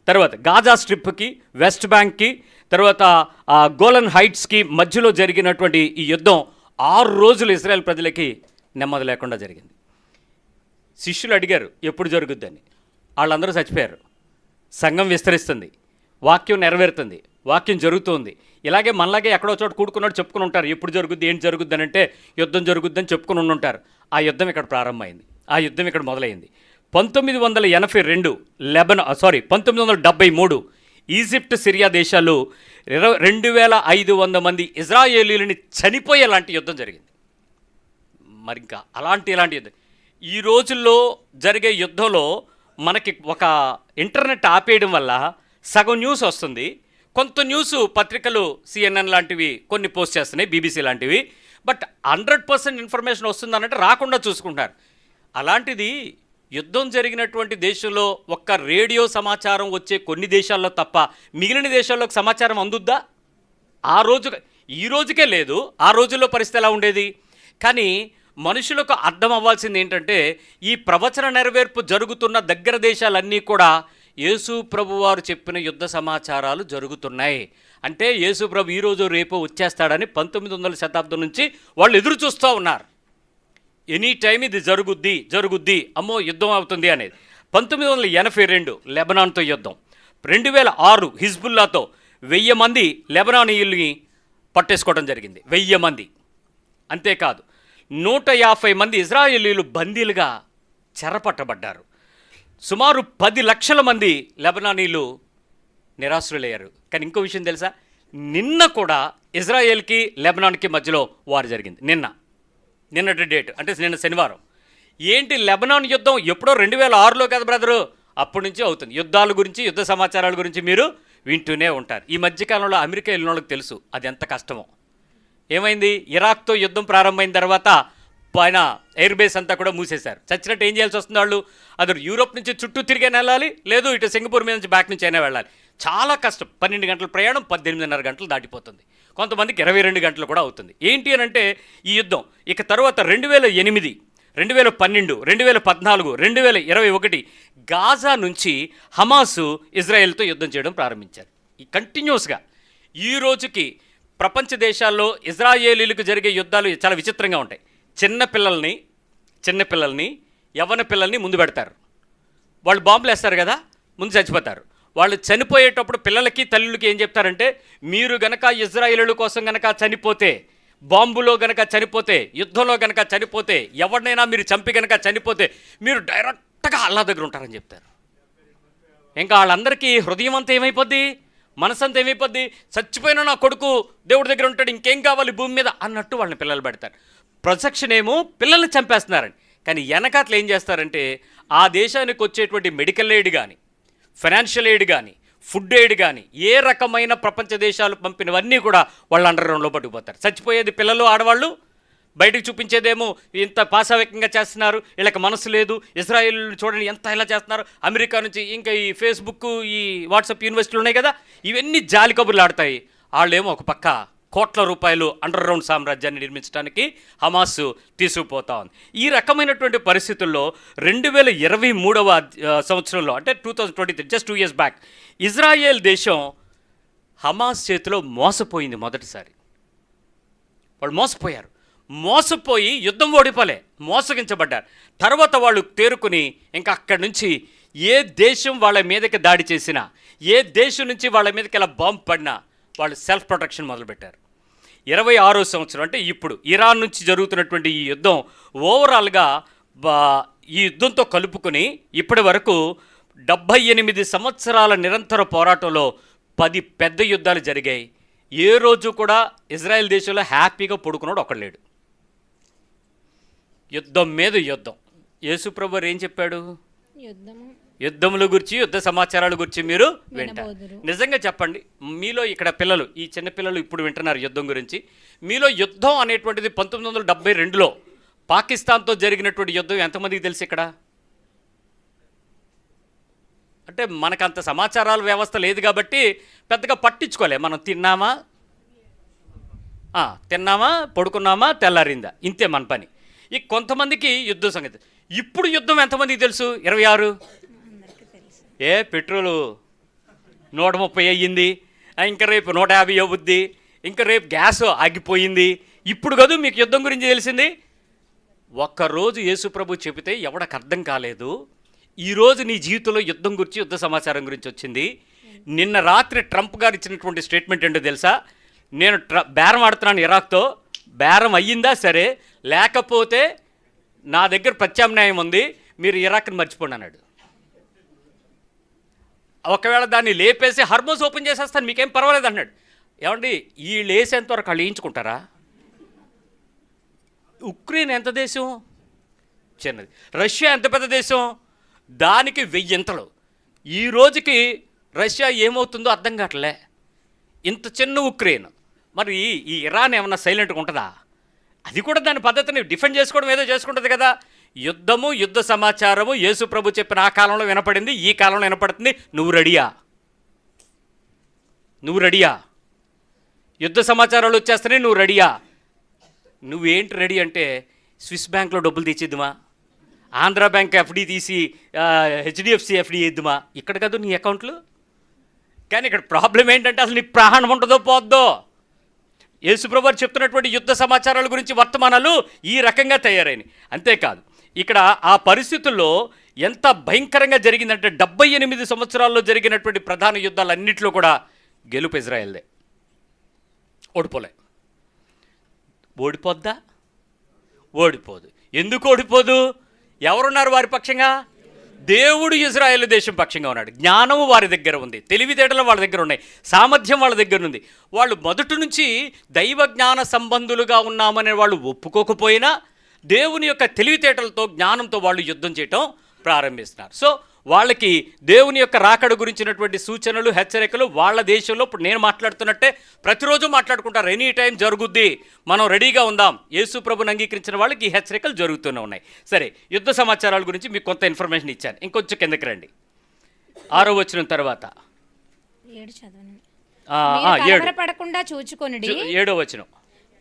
Speaker 1: తర్వాత గాజా స్ట్రిప్కి, వెస్ట్ బ్యాంక్కి, తర్వాత గోలన్ హైట్స్కి మధ్యలో జరిగినటువంటి ఈ యుద్ధం 6 రోజులు ఇజ్రాయెల్ ప్రజలకి నెమ్మది లేకుండా జరిగింది. శిష్యులు అడిగారు ఎప్పుడు జరుగుద్దని, వాళ్ళందరూ చచ్చిపోయారు. సంఘం విస్తరిస్తుంది, వాక్యం నెరవేరుతుంది, వాక్యం జరుగుతుంది. ఇలాగే మనలాగే ఎక్కడో చోట కూడుకున్నాడు చెప్పుకుని ఉంటారు, ఎప్పుడు జరుగుద్ది, ఏంటి జరుగుద్ది అని అంటే యుద్ధం జరుగుద్దని చెప్పుకుని ఉంటారు. ఆ యుద్ధం ఇక్కడ ప్రారంభమైంది, ఆ యుద్ధం ఇక్కడ మొదలైంది. 1973 ఈజిప్ట్, సిరియా దేశాలు 2500 మంది ఇజ్రాయేలీలని చనిపోయేలాంటి యుద్ధం జరిగింది. మరి ఇంకా ఇలాంటి యుద్ధం ఈ రోజుల్లో జరిగే యుద్ధంలో మనకి ఒక ఇంటర్నెట్ ఆపేయడం వల్ల సగం న్యూస్ వస్తుంది, కొంత న్యూస్ పత్రికలు CNN లాంటివి కొన్ని పోస్ట్ చేస్తున్నాయి, BBC లాంటివి. బట్ 100% ఇన్ఫర్మేషన్ వస్తుందనంటే రాకుండా చూసుకుంటారు. అలాంటిది యుద్ధం జరిగినటువంటి దేశంలో ఒక్క రేడియో సమాచారం వచ్చే కొన్ని దేశాల్లో తప్ప మిగిలిన దేశాల్లోకి సమాచారం అందుద్దా? ఆ రోజు ఈ రోజుకే లేదు, ఆ రోజుల్లో పరిస్థితి ఎలా ఉండేది? కానీ మనుషులకు అర్థం అవ్వాల్సింది ఏంటంటే ఈ ప్రవచన నెరవేర్పు జరుగుతున్న దగ్గర దేశాలన్నీ కూడా యేసు ప్రభు వారు చెప్పిన యుద్ధ సమాచారాలు జరుగుతున్నాయి. అంటే యేసు ప్రభు ఈరోజు రేపు వచ్చేస్తాడని 1900 శతాబ్దం నుంచి వాళ్ళు ఎదురు చూస్తూ ఉన్నారు. ఎనీ టైం ఇది జరుగుద్ది, అమ్మో యుద్ధం అవుతుంది అనేది. 1982 లెబనాన్తో యుద్ధం, 2006 హిజ్బుల్లాతో 1000 మంది లెబనానీయుల్ని పట్టేసుకోవడం జరిగింది, 1000 మంది. అంతేకాదు 150 మంది ఇజ్రాయేలీలు బందీలుగా చెరపట్టబడ్డారు. సుమారు 10 లక్షల మంది లెబనానీలు నిరాశ్రులయ్యారు. కానీ ఇంకో విషయం తెలుసా, నిన్న కూడా ఇజ్రాయేల్కి లెబనాన్కి మధ్యలో వారు జరిగింది. నిన్నటి డేట్ అంటే నిన్న శనివారం. ఏంటి లెబనాన్ యుద్ధం ఎప్పుడో 2006లో కదా బ్రదరు, అప్పటి నుంచి అవుతుంది. యుద్ధాల గురించి, యుద్ధ సమాచారాల గురించి మీరు వింటూనే ఉంటారు. ఈ మధ్యకాలంలో అమెరికా వెళ్ళిన వాళ్ళకి తెలుసు అది ఎంత కష్టమో. ఏమైంది, ఇరాక్తో యుద్ధం ప్రారంభమైన తర్వాత పైన ఎయిర్ బేస్ అంతా కూడా మూసేశారు. చచ్చినట్టు ఏం చేయాల్సి వస్తుంది వాళ్ళు? అది యూరోప్ నుంచి చుట్టూ తిరిగైనా వెళ్ళాలి, లేదు ఇటు సింగపూర్ మీద నుంచి బ్యాక్ నుంచి అయినా వెళ్ళాలి. చాలా కష్టం. 12 గంటల ప్రయాణం 18.5 గంటలు దాటిపోతుంది, కొంతమందికి 22 గంటలు కూడా అవుతుంది. ఏంటి అని అంటే ఈ యుద్ధం ఇక తర్వాత 2008, 2012, 2014, 2021 గాజా నుంచి హమాసు ఇజ్రాయెల్తో యుద్ధం చేయడం ప్రారంభించారు. ఈ కంటిన్యూస్గా ఈ రోజుకి ప్రపంచ దేశాల్లో ఇజ్రాయేలీలకు జరిగే యుద్ధాలు చాలా విచిత్రంగా ఉంటాయి. చిన్నపిల్లల్ని యవ్వన పిల్లల్ని ముందు పెడతారు. వాళ్ళు బాంబులు వేస్తారు కదా, ముందు చచ్చిపోతారు. వాళ్ళు చనిపోయేటప్పుడు పిల్లలకి తల్లులకి ఏం చెప్తారంటే, మీరు గనక ఇజ్రాయేలీల కోసం గనక చనిపోతే, బాంబులో గనక చనిపోతే, యుద్ధంలో గనక చనిపోతే, ఎవరినైనా మీరు చంపి గనక చనిపోతే మీరు డైరెక్ట్గా అల్లా దగ్గర ఉంటారని చెప్తారు. ఇంకా వాళ్ళందరికీ హృదయం అంతా ఏమైపోద్ది, మనసంతా ఏమైపోద్ది, చచ్చిపోయినా నా కొడుకు దేవుడి దగ్గర ఉంటాడు, ఇంకేం కావాలి భూమి మీద అన్నట్టు వాళ్ళని పిల్లలు పెడతారు. ప్రొజెక్షన్ ఏమో పిల్లల్ని చంపేస్తున్నారని. కానీ వెనకాతలు ఏం చేస్తారంటే ఆ దేశానికి వచ్చేటువంటి మెడికల్ ఎయిడ్ కానీ, ఫైనాన్షియల్ ఎయిడ్ కానీ, ఫుడ్ ఎయిడ్ కానీ, ఏ రకమైన ప్రపంచ దేశాలు పంపినవన్నీ కూడా వాళ్ళు అండర్ గ్రౌండ్లో పట్టుకుపోతారు. చచ్చిపోయేది పిల్లలు, ఆడవాళ్ళు. బయటకు చూపించేదేమో ఇంత పాశావేకంగా చేస్తున్నారు, వీళ్ళకి మనసు లేదు, ఇజ్రాయిల్ చూడండి ఎంత ఇలా చేస్తున్నారు, అమెరికా నుంచి ఇంకా ఈ ఫేస్బుక్, ఈ వాట్సాప్ యూనివర్సిటీలు ఉన్నాయి కదా, ఇవన్నీ జాలి కబుర్లు ఆడతాయి. వాళ్ళేమో ఒక పక్క కోట్ల రూపాయలు అండర్ గ్రౌండ్ సామ్రాజ్యాన్ని నిర్మించడానికి హమాస్ తీసుకుపోతా ఉంది. ఈ రకమైనటువంటి పరిస్థితుల్లో 2023వ సంవత్సరంలో అంటే 2023, జస్ట్ 2 years బ్యాక్, ఇజ్రాయేల్ దేశం హమాస్ చేతిలో మోసపోయింది. మొదటిసారి వాళ్ళు మోసపోయి యుద్ధం ఓడిపోలే, మోసగించబడ్డారు. తర్వాత వాళ్ళు తేరుకుని ఇంకా అక్కడి నుంచి ఏ దేశం వాళ్ళ మీదకి దాడి చేసినా, ఏ దేశం నుంచి వాళ్ళ మీదకి ఇలా బాంబు పడినా వాళ్ళు సెల్ఫ్ ప్రొటెక్షన్ మొదలుపెట్టారు. 26వ సంవత్సరం అంటే ఇప్పుడు ఇరాన్ నుంచి జరుగుతున్నటువంటి ఈ యుద్ధం ఓవరాల్గా ఈ యుద్ధంతో కలుపుకొని ఇప్పటి వరకు 78 సంవత్సరాల నిరంతర పోరాటంలో 10 పెద్ద యుద్ధాలు జరిగాయి. ఏ రోజు కూడా ఇజ్రాయెల్ దేశంలో హ్యాపీగా పడుకున్నాడు ఒకడు లేడు. యుద్ధం మీద యుద్ధం. యేసుప్రభు ఏం చెప్పాడు? యుద్ధముల గురించి, యుద్ధ సమాచారాల గురించి మీరు వింటారు. నిజంగా చెప్పండి, మీలో ఇక్కడ పిల్లలు, ఈ చిన్న పిల్లలు ఇప్పుడు వింటున్నారు యుద్ధం గురించి. మీలో యుద్ధం అనేటువంటిది 1972లో పాకిస్తాన్తో జరిగినటువంటి యుద్ధం ఎంతమందికి తెలుసు ఇక్కడ? అంటే మనకంత సమాచారాల వ్యవస్థ లేదు కాబట్టి పెద్దగా పట్టించుకోలే. మనం తిన్నామా, పడుకున్నామా, తెల్లారిందా, ఇంతే మన పని. ఈ కొంతమందికి యుద్ధం సంగతి. ఇప్పుడు యుద్ధం ఎంతమందికి తెలుసు? 26. పెట్రోలు 130 అయ్యింది, ఇంకా రేపు 150 అవుద్ది, ఇంకా రేపు గ్యాస్ ఆగిపోయింది. ఇప్పుడు కాదు మీకు యుద్ధం గురించి తెలిసింది. ఒక్కరోజు యేసుప్రభు చెబితే ఎవడకు అర్థం కాలేదు. ఈరోజు నీ జీవితంలో యుద్ధం గురించి, యుద్ధ సమాచారం గురించి వచ్చింది. నిన్న రాత్రి ట్రంప్ గారు ఇచ్చినటువంటి స్టేట్మెంట్ ఏంటో తెలుసా? నేను బేరం ఆడుతున్నాను ఇరాక్తో, బేరం అయ్యిందా సరే, లేకపోతే నా దగ్గర ప్రత్యామ్నాయం ఉంది, మీరు ఇరాక్ని మర్చిపోండి అన్నాడు. ఒకవేళ దాన్ని లేపేసి హర్మోస్ ఓపెన్ చేసేస్తాను మీకేం పర్వాలేదు అన్నాడు. ఏమండి, ఈ లేసేంత వరకు వాళ్ళు వేయించుకుంటారా? ఉక్రెయిన్ ఎంత దేశం? చిన్నది. రష్యా ఎంత పెద్ద దేశం? దానికి 1000 ఈ రోజుకి రష్యా ఏమవుతుందో అర్థం కావట్లే. ఇంత చిన్న ఉక్రెయిన్, మరి ఈ ఇరాన్ ఏమన్నా సైలెంట్గా ఉంటుందా? అది కూడా దాని పద్ధతిని డిఫెండ్ చేసుకోవడం ఏదో చేసుకుంటుంది కదా. యుద్ధము, యుద్ధ సమాచారము యేసు ప్రభు చెప్పిన ఆ కాలంలో వినపడింది, ఈ కాలంలో వినపడుతుంది. నువ్వు రెడీయా? నువ్వు రెడీయా? యుద్ధ సమాచారాలు వచ్చేస్తున్నాయి, నువ్వు రెడీయా? నువ్వేంటి రెడీ అంటే, స్విస్ బ్యాంక్లో డబ్బులు తెచ్చిద్దుమా, ఆంధ్ర బ్యాంక్ ఎఫ్డి తీసి హెచ్డిఎఫ్సి ఎఫ్డి ఇద్దుమా? ఇక్కడ కాదు నీ అకౌంట్లు. కానీ ఇక్కడ ప్రాబ్లం ఏంటంటే అసలు నీ ప్రాణం ఉంటుందో పోద్దో. యేసుప్రభు చెప్తున్నటువంటి యుద్ధ సమాచారాల గురించి వర్తమానాలు ఈ రకంగా తయారైనవి. అంతేకాదు ఇక్కడ ఆ పరిస్థితుల్లో ఎంత భయంకరంగా జరిగిందంటే 78 సంవత్సరాల్లో జరిగినటువంటి ప్రధాన యుద్ధాలన్నింటిలో కూడా గెలుపు ఇజ్రాయెల్దే. ఓడిపోలే. ఓడిపోద్దా? ఓడిపోదు. ఎందుకు ఓడిపోదు? ఎవరున్నారు వారి పక్షంగా? దేవుడు ఇజ్రాయేల్ దేశం పక్షంగా ఉన్నాడు. జ్ఞానము వారి దగ్గర ఉంది, తెలివితేటలు వాళ్ళ దగ్గర ఉన్నాయి, సామర్థ్యం వాళ్ళ దగ్గర ఉంది. వాళ్ళు మొదటి నుంచి దైవ జ్ఞాన సంబంధులుగా ఉన్నామనే వాళ్ళు ఒప్పుకోకపోయినా దేవుని యొక్క తెలివితేటలతో, జ్ఞానంతో వాళ్ళు యుద్ధం చేయటం ప్రారంభిస్తున్నారు. సో వాళ్ళకి దేవుని యొక్క రాకడ గురించినటువంటి సూచనలు, హెచ్చరికలు వాళ్ళ దేశంలో ఇప్పుడు నేను మాట్లాడుతున్నట్టే ప్రతిరోజు మాట్లాడుకుంటారు. ఎనీ టైం జరుగుద్ది, మనం రెడీగా ఉందాం. యేసు ప్రభుని అంగీకరించిన వాళ్ళకి ఈ హెచ్చరికలు జరుగుతూనే ఉన్నాయి. సరే, యుద్ధ సమాచారాల గురించి మీకు కొంత ఇన్ఫర్మేషన్ ఇచ్చాను. ఇంకొంచెం కిందకి రండి. 6వ వచనం తర్వాత
Speaker 2: 7 పడకుండా చూచుకొనుడి.
Speaker 1: 7వ వచనం.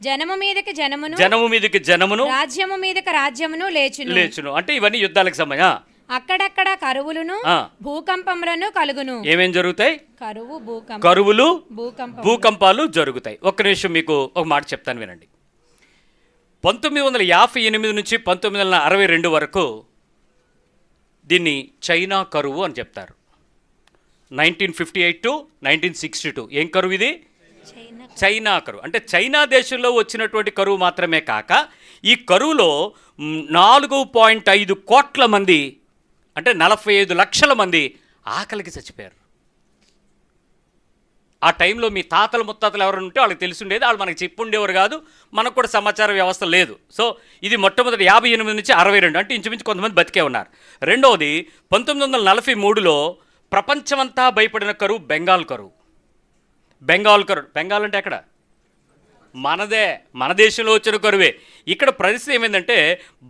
Speaker 2: జనము మీదకి జనమును,
Speaker 1: జనము మీదకి జనమును,
Speaker 2: రాజ్యము మీదకి రాజ్యమును లేచును.
Speaker 1: అంటే ఇవన్నీ యుద్ధాలకు సంబంధం.
Speaker 2: అక్కడక్కడ కరువులను, భూకంపములను కలుగును.
Speaker 1: ఏమేం జరుగుతాయి?
Speaker 2: కరువు,
Speaker 1: కరువులు,
Speaker 2: భూకంపం,
Speaker 1: భూకంపాలు జరుగుతాయి. ఒక్క నిమిషం మీకు ఒక మాట చెప్తాను వినండి. 1958 నుంచి 1962 వరకు దీన్ని చైనా కరువు అని చెప్తారు. 1958 to 1962 ఏం కరువు ఇది? చైనా కరువు. అంటే చైనా దేశంలో వచ్చినటువంటి కరువు మాత్రమే కాక ఈ కరువులో 4.5 కోట్ల మంది, అంటే 45 లక్షల మంది ఆకలికి చచ్చిపోయారు. ఆ టైంలో మీ తాతలు ముత్తాతలు ఎవరు ఉంటే వాళ్ళకి తెలిసి ఉండేది, వాళ్ళు మనకి చెప్పుండేవారు కాదు, మనకు కూడా సమాచార వ్యవస్థ లేదు. సో ఇది మొట్టమొదటి 58 నుంచి 62, అంటే ఇంచుమించు కొంతమంది బతికే ఉన్నారు. రెండవది 1943లో ప్రపంచమంతా భయపడిన కరువు బెంగాల్ కరువు. బెంగాల్ అంటే ఎక్కడ? మనదే, మన దేశంలో వచ్చిన కరువే. ఇక్కడ పరిస్థితి ఏమైందంటే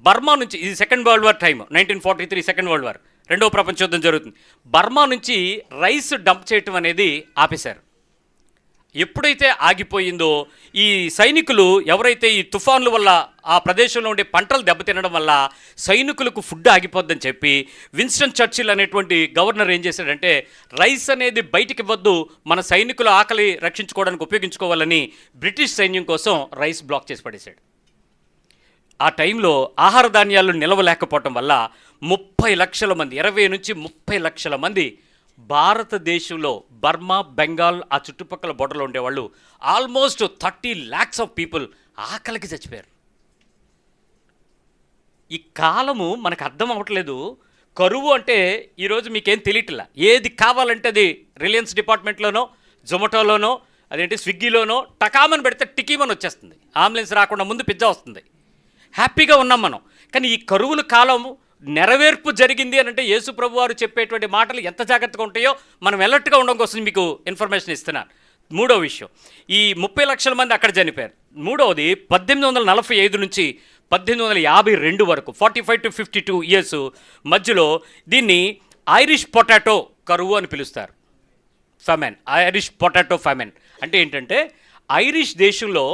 Speaker 1: బర్మా నుంచి, ఇది second world war time, 1943 second world war, రెండవ ప్రపంచ యుద్ధం జరుగుతుంది. బర్మా నుంచి రైస్ డంప్ చేయటం అనేది ఆపేశారు. ఎప్పుడైతే ఆగిపోయిందో ఈ సైనికులు ఎవరైతే ఈ తుఫాన్ల వల్ల ఆ ప్రదేశంలో ఉండే పంటలు దెబ్బతినడం వల్ల సైనికులకు ఫుడ్ ఆగిపోద్దని చెప్పి విన్స్టన్ చర్చిల్ అనేటువంటి గవర్నర్ ఏం చేశాడంటే, రైస్ అనేది బయటికి ఇవ్వద్దు, మన సైనికుల ఆకలి రక్షించుకోవడానికి ఉపయోగించుకోవాలని బ్రిటిష్ సైన్యం కోసం రైస్ బ్లాక్ చేసి పడేశాడు. ఆ టైంలో ఆహార ధాన్యాలు నిలవలేకపోవటం వల్ల 30 లక్షల మంది, 20 నుంచి 30 లక్షల మంది భారతదేశంలో బర్మా, బెంగాల్ ఆ చుట్టుపక్కల బోర్డర్లో ఉండేవాళ్ళు ఆల్మోస్ట్ 30 lakhs ఆఫ్ పీపుల్ ఆకలికి చచ్చిపోయారు. ఈ కాలము మనకు అర్థం అవ్వట్లేదు. కరువు అంటే ఈరోజు మీకేం తెలియట్లా. ఏది కావాలంటే అది రిలయన్స్ డిపార్ట్మెంట్లోనో, జొమాటోలోనో, అదేంటి స్విగ్గీలోనో టకామని పెడితే టికీమని వచ్చేస్తుంది. అంబులెన్స్ రాకుండా ముందు పిజ్జా వస్తుంది. హ్యాపీగా ఉన్నాం మనం. కానీ ఈ కరువుల కాలము నెరవేర్పు జరిగింది అని అంటే యేసు ప్రభు వారు చెప్పేటువంటి మాటలు ఎంత జాగ్రత్తగా ఉంటాయో మనం ఎలర్ట్గా ఉండడం కోసం మీకు ఇన్ఫర్మేషన్ ఇస్తున్నాను. మూడో విషయం, ఈ 30 లక్షల మంది అక్కడ చనిపోయారు. మూడవది 1845 నుంచి 1852 వరకు, 45 to 52 ఇయర్స్ మధ్యలో దీన్ని ఐరిష్ పొటాటో కరువు అని పిలుస్తారు. ఫెమెన్, ఐరిష్ పొటాటో ఫెమెన్ అంటే ఏంటంటే, ఐరిష్ దేశంలో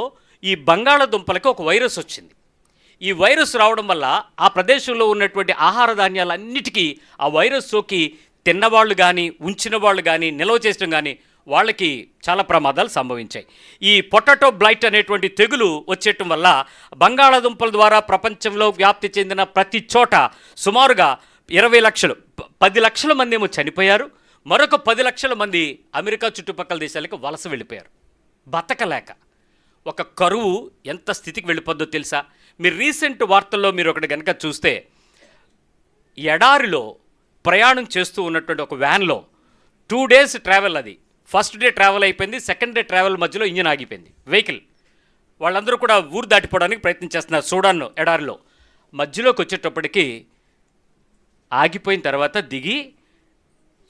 Speaker 1: ఈ బంగాళాదుంపలకి ఒక వైరస్ వచ్చింది. ఈ వైరస్ రావడం వల్ల ఆ ప్రదేశంలో ఉన్నటువంటి ఆహార ధాన్యాలన్నిటికీ ఆ వైరస్ సోకి తిన్నవాళ్ళు కానీ, ఉంచిన వాళ్ళు కానీ, నిల్వ చేయడం కానీ వాళ్ళకి చాలా ప్రమాదాలు సంభవించాయి. ఈ పొటాటో బ్లైట్ అనేటువంటి తెగులు వచ్చేయటం వల్ల బంగాళాదుంపల ద్వారా ప్రపంచంలో వ్యాప్తి చెందిన ప్రతి చోట సుమారుగా 20 లక్షలు, 10 లక్షల మంది ఏమో చనిపోయారు. మరొక 10 లక్షల మంది అమెరికా చుట్టుపక్కల దేశాలకు వలస వెళ్ళిపోయారు బతకలేక. ఒక కరువు ఎంత స్థితికి వెళ్ళిపోద్దో తెలుసా? మీరు రీసెంట్ వార్తల్లో మీరు ఒకటి కనుక చూస్తే, ఎడారిలో ప్రయాణం చేస్తూ ఉన్నటువంటి ఒక వ్యాన్లో 2 days ట్రావెల్, అది ఫస్ట్ డే ట్రావెల్ అయిపోయింది, సెకండ్ డే ట్రావెల్ మధ్యలో ఇంజిన్ ఆగిపోయింది వెహికల్. వాళ్ళందరూ కూడా ఊరు దాటిపోవడానికి ప్రయత్నం చేస్తున్నారు సూడాన్ ఎడారిలో. మధ్యలోకి వచ్చేటప్పటికి ఆగిపోయిన తర్వాత దిగి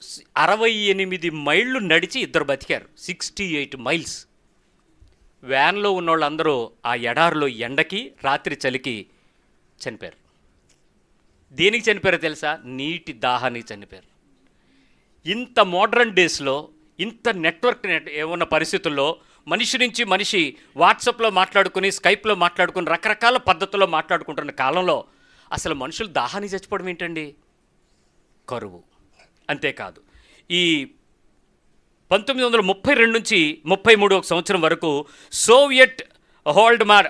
Speaker 1: 68 మైళ్ళు నడిచి ఇద్దరు బతికారు. 68 మైల్స్. వ్యాన్లో ఉన్న వాళ్ళందరూ ఆ ఎడారిలో ఎండకి రాత్రి చలికి చనిపోయారు. దేనికి చనిపోయారో తెలుసా? నీటి దాహానికి చనిపోయారు. ఇంత మోడ్రన్ డేస్లో, ఇంత నెట్వర్క్ ఏమన్న పరిస్థితుల్లో మనిషి నుంచి మనిషి వాట్సాప్లో మాట్లాడుకుని, స్కైప్లో మాట్లాడుకుని, రకరకాల పద్ధతుల్లో మాట్లాడుకుంటున్న కాలంలో అసలు మనుషులు దాహానికి చచ్చిపోవడం ఏంటండి? కరువు. అంతేకాదు, ఈ 1932 నుంచి 33 సంవత్సరం వరకు సోవియట్ హోల్డమార్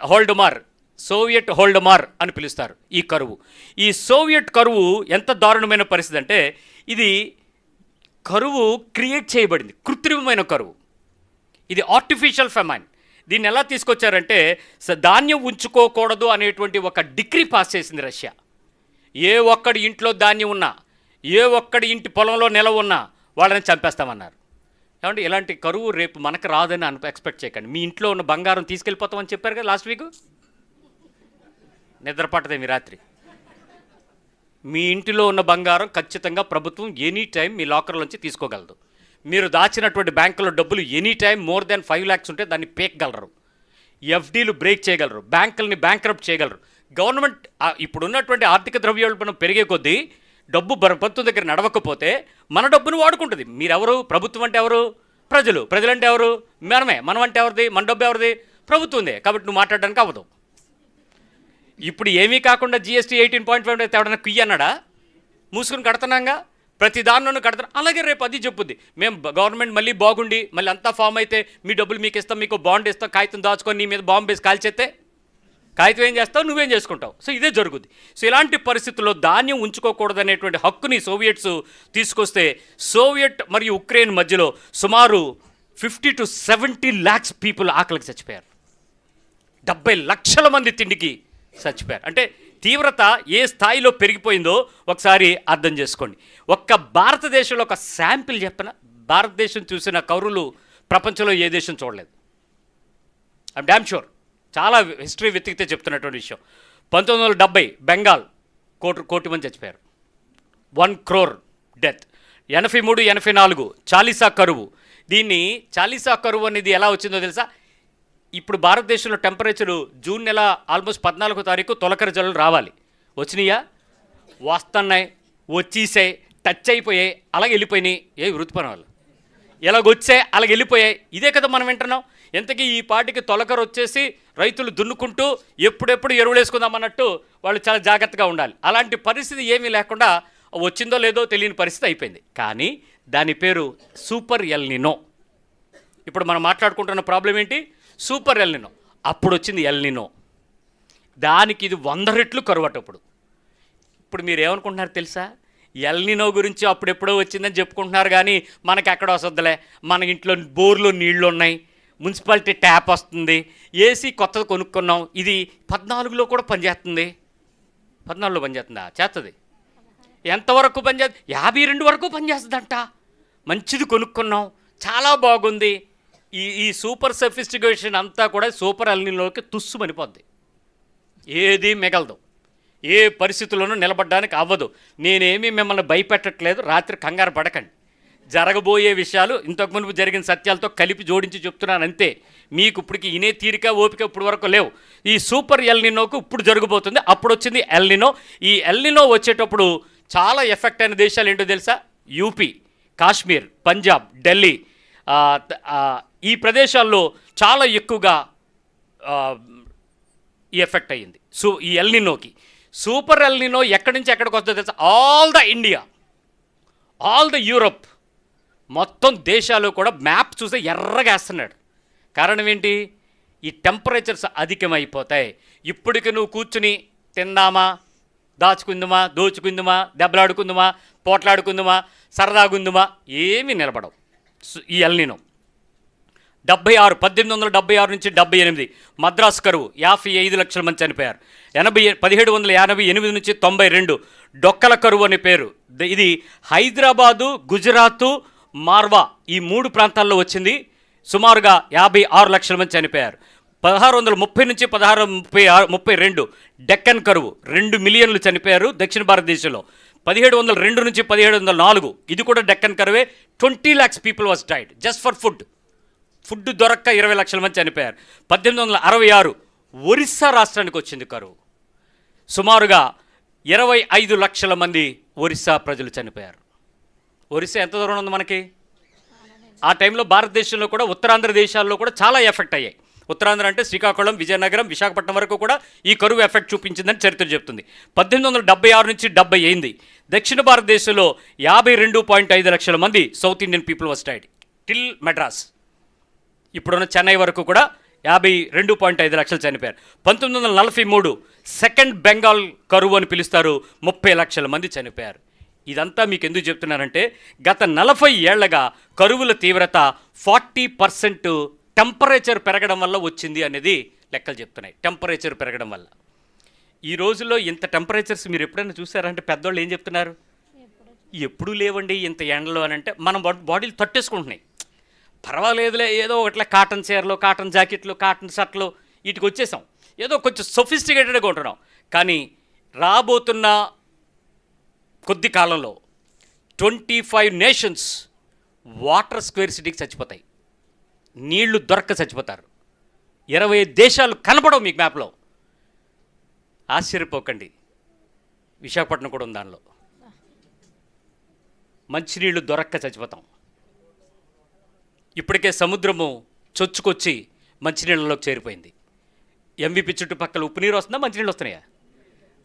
Speaker 1: అని పిలుస్తారు ఈ కరువు. ఈ సోవియట్ కరువు ఎంత దారుణమైన పరిస్థితి అంటే, ఇది కరువు క్రియేట్ చేయబడింది, కృత్రిమమైన కరువు. ఇది ఆర్టిఫిషియల్ ఫెమైన్. దీన్ని ఎలా తీసుకొచ్చారంటే, ధాన్యం ఉంచుకోకూడదు అనేటువంటి ఒక డిగ్రీ పాస్ చేసింది రష్యా. ఏ ఒక్కడి ఇంట్లో ధాన్యం ఉన్నా, ఏ ఒక్కడి ఇంటి పొలంలో నిలవ ఉన్నా వాళ్ళని చంపేస్తామన్నారు. ఏమంటే ఇలాంటి కరువు రేపు మనకు రాదని ఎక్స్పెక్ట్ చేయకండి. మీ ఇంట్లో ఉన్న బంగారం తీసుకెళ్ళిపోతామని చెప్పారు కదా లాస్ట్ వీక్. నిద్ర పట్టదే మీ రాత్రి. మీ ఇంటిలో ఉన్న బంగారం ఖచ్చితంగా ప్రభుత్వం ఎనీ టైం మీ లాకర్లోంచి తీసుకోగలదు. మీరు దాచినటువంటి బ్యాంకులో డబ్బులు any time more than 5 lakhs ఉంటే దాన్ని పేకగలరు. ఎఫ్డీలు బ్రేక్ చేయగలరు, బ్యాంకుల్ని బ్యాంక్రప్ట్ చేయగలరు. గవర్నమెంట్ ఇప్పుడున్నటువంటి ఆర్థిక ద్రవ్యోల్బణం పెరిగే కొద్దీ డబ్బు ప్రభుత్వం దగ్గర నడవకపోతే మన డబ్బును వాడుకుంటుంది. మీరెవరు? ప్రభుత్వం అంటే ఎవరు? ప్రజలు. ప్రజలంటే ఎవరు? మనమే. మనం అంటే ఎవరిది? మన డబ్బు ఎవరిది? ప్రభుత్వందే. కాబట్టి నువ్వు మాట్లాడడానికి అవ్వదు. ఇప్పుడు ఏమీ కాకుండా GST 18.5 తేవడానికి కుయ్యి అన్నాడా? మూసుకుని కడుతున్నాగా, ప్రతి దానిలోనూ కడతారు. అలాగే రేపు అది చెప్పుద్ది, మేము గవర్నమెంట్ మళ్ళీ బాగుండి మళ్ళీ అంతా ఫామ్ అయితే మీ డబ్బులు మీకు ఇస్తాం, మీకు బాండ్ ఇస్తాం, కాగితం దాచుకొని నీ మీద బాంబు వేసి కాల్చేస్తే కాగితం ఏం చేస్తావు? నువ్వేం చేసుకుంటావు? సో ఇదే జరుగుద్ది. సో ఇలాంటి పరిస్థితుల్లో ధాన్యం ఉంచుకోకూడదనేటువంటి హక్కుని సోవియట్స్ తీసుకొస్తే, సోవియట్ మరియు ఉక్రెయిన్ మధ్యలో సుమారు 50 to 70 lakhs పీపుల్ ఆకలికి చచ్చిపోయారు. 70 లక్షల మంది తిండికి చచ్చిపోయారు. అంటే తీవ్రత ఏ స్థాయిలో పెరిగిపోయిందో ఒకసారి అర్థం చేసుకోండి. ఒక్క భారతదేశంలో ఒక శాంపిల్ చెప్పిన, భారతదేశం చూసిన కరువులు ప్రపంచంలో ఏ దేశం చూడలేదు. I'm damn sure. చాలా హిస్టరీ వెతికితే చెప్తున్నటువంటి విషయం. 1970 బెంగాల్ కోటి మంది చచ్చిపోయారు. 1 crore డెత్. 83, 84 చాలీసా కరువు. దీన్ని చాలీసా కరువు అనేది ఎలా వచ్చిందో తెలుసా? ఇప్పుడు భారతదేశంలో టెంపరేచరు జూన్ నెల ఆల్మోస్ట్ 14వ తారీఖు తొలకరి జల్లులు రావాలి. వచ్చినాయా? వస్తున్నాయి, వచ్చేసాయి, టచ్ అయిపోయాయి, అలాగే వెళ్ళిపోయినాయి. ఏ వృత్తిపరం వాళ్ళు ఎలాగొచ్చాయి అలాగే వెళ్ళిపోయాయి. ఇదే కదా మనం వింటున్నాం. ఎంతకీ ఈ పాటికి తొలకరు వచ్చేసి రైతులు దున్నుకుంటూ ఎప్పుడెప్పుడు ఎరువులు వేసుకుందామన్నట్టు వాళ్ళు చాలా జాగ్రత్తగా ఉండాలి. అలాంటి పరిస్థితి ఏమీ లేకుండా వచ్చిందో లేదో తెలియని పరిస్థితి అయిపోయింది. కానీ దాని పేరు సూపర్ ఎల్ నినో. ఇప్పుడు మనం మాట్లాడుకుంటున్న ప్రాబ్లం ఏంటి? Super El Nino. అప్పుడు వచ్చింది ఎల్ నినో. దానికి ఇది 100 రెట్లు కరువటప్పుడు. ఇప్పుడు మీరు ఏమనుకుంటున్నారు తెలుసా? ఎల్ నినో గురించి అప్పుడెప్పుడో వచ్చిందని చెప్పుకుంటున్నారు, కానీ మనకి ఎక్కడ వస్తుందిలే, మన ఇంట్లో బోర్లో నీళ్లు ఉన్నాయి, మున్సిపాలిటీ ట్యాప్ వస్తుంది, ఏసీ కొత్తది కొనుక్కున్నాం, ఇది 14లో కూడా పనిచేస్తుంది. 14లో పనిచేస్తుందా? చేస్తుంది. ఎంతవరకు పనిచేస్తుంది? 52 వరకు పనిచేస్తుందంట. మంచిది కొనుక్కున్నాం, చాలా బాగుంది. ఈ సూపర్ సఫిస్టికేషన్ అంతా కూడా సూపర్ ఎల్ నినోకి తుస్సు పనిపోద్ది. ఏది మిగలదు. ఏ పరిస్థితుల్లోనూ నిలబడడానికి అవ్వదు. నేనేమీ మిమ్మల్ని భయపెట్టట్లేదు, రాత్రి కంగారు పడకండి. జరగబోయే విషయాలు ఇంతకు మునుపు జరిగిన సత్యాలతో కలిపి జోడించి చెప్తున్నాను అంతే. మీకు ఇప్పటికి ఇనే తీరిక ఓపిక ఇప్పుడు వరకు లేవు. ఈ సూపర్ ఎల్ నినోకు ఇప్పుడు జరగబోతుంది. అప్పుడు వచ్చింది ఎల్ నినో. ఈ ఎల్ నినో వచ్చేటప్పుడు చాలా ఎఫెక్ట్ అయిన దేశాలు ఏంటో తెలుసా? యూపీ, కాశ్మీర్, పంజాబ్, ఢిల్లీ, ఈ ప్రదేశాల్లో చాలా ఎక్కువగా ఈ ఎఫెక్ట్ అయ్యింది. ఈ ఎల్ నినోకి. సూపర్ ఎల్ నినో ఎక్కడి నుంచి ఎక్కడికి వస్తుందో తెలుసా? All the India, all the Europe, మొత్తం దేశాలు కూడా మ్యాప్ చూస్తే ఎర్రగా వేస్తున్నాడు. కారణం ఏంటి? ఈ టెంపరేచర్స్ అధికమైపోతాయి. ఇప్పటికి నువ్వు కూర్చుని తిందామా, దాచుకుందామా, దోచుకుందామా, దెబ్బలాడుకుందామా, పోట్లాడుకుందామా, సరదాగుందామా, ఏమీ నిలబడవు. ఈ ఎల్ నినో 1876 నుంచి 78 మద్రాసు కరువు 55 లక్షల మంది చనిపోయారు. 1788 నుంచి 92 డొక్కల కరువు అనే పేరు. ఇది హైదరాబాదు, గుజరాతు, మార్వా ఈ 3 ప్రాంతాల్లో వచ్చింది. సుమారుగా 56 లక్షల మంది చనిపోయారు. 1630 నుంచి 1632 డెక్కన్ కరువు 2 మిలియన్లు చనిపోయారు దక్షిణ భారతదేశంలో. 1702 నుంచి 1704 ఇది కూడా డెక్కన్ కరువే. 20 lakhs people was died just for food దొరక్క 20 లక్షల మంది చనిపోయారు. 1866 ఒరిస్సా రాష్ట్రానికి వచ్చింది కరువు. సుమారుగా 25 లక్షల మంది ఒరిస్సా ప్రజలు చనిపోయారు. ఒరిస్సా ఎంత దూరం ఉంది మనకి? ఆ టైంలో భారతదేశంలో కూడా ఉత్తరాంధ్ర దేశాల్లో కూడా చాలా ఎఫెక్ట్ అయ్యాయి. ఉత్తరాంధ్ర అంటే శ్రీకాకుళం, విజయనగరం, విశాఖపట్నం వరకు కూడా ఈ కరువు ఎఫెక్ట్ చూపించిందని చరిత్ర చెప్తుంది. 1876 నుంచి 70 అయింది. దక్షిణ భారతదేశంలో 52.5 లక్షల మంది south Indian people was died till Madras. ఇప్పుడున్న చెన్నై వరకు కూడా 52.5 లక్షలు చనిపోయారు. 1943 సెకండ్ బెంగాల్ కరువు అని పిలుస్తారు, 30 లక్షల మంది చనిపోయారు. ఇదంతా మీకు ఎందుకు చెప్తున్నానంటే గత 40 ఏళ్లగా కరువుల తీవ్రత 40% టెంపరేచర్ పెరగడం వల్ల వచ్చింది అనేది లెక్కలు చెప్తున్నాయి. టెంపరేచర్ పెరగడం వల్ల. ఈ రోజుల్లో ఇంత టెంపరేచర్స్ మీరు ఎప్పుడైనా చూసారంటే పెద్దవాళ్ళు ఏం చెప్తున్నారు? ఎప్పుడూ లేవండి ఇంత ఎండలో అని. అంటే మన బాడీలు తట్టేసుకుంటున్నాయి. పర్వాలేదులే, ఏదో ఒకట్లా కాటన్ చీరలు, కాటన్ జాకెట్లు, కాటన్ షర్ట్లు వీటికి వచ్చేసాం. ఏదో కొంచెం సొఫిస్టికేటెడ్గా ఉంటున్నాం. కానీ రాబోతున్న కొద్ది కాలంలో 25 నేషన్స్ వాటర్ స్క్వేర్ సిటీకి చచ్చిపోతాయి. నీళ్లు దొరక్క చచ్చిపోతారు. 25 దేశాలు కనపడవు మీకు మ్యాప్లో. ఆశ్చర్యపోకండి, విశాఖపట్నం కూడా ఉంది దానిలో. మంచినీళ్లు దొరక్క చచ్చిపోతాం. ఇప్పటికే సముద్రము చొచ్చుకొచ్చి మంచినీళ్ళలోకి చేరిపోయింది. ఎంవిపి చుట్టుపక్కల ఉప్పు నీరు వస్తుందా, మంచినీళ్ళు వస్తున్నాయా?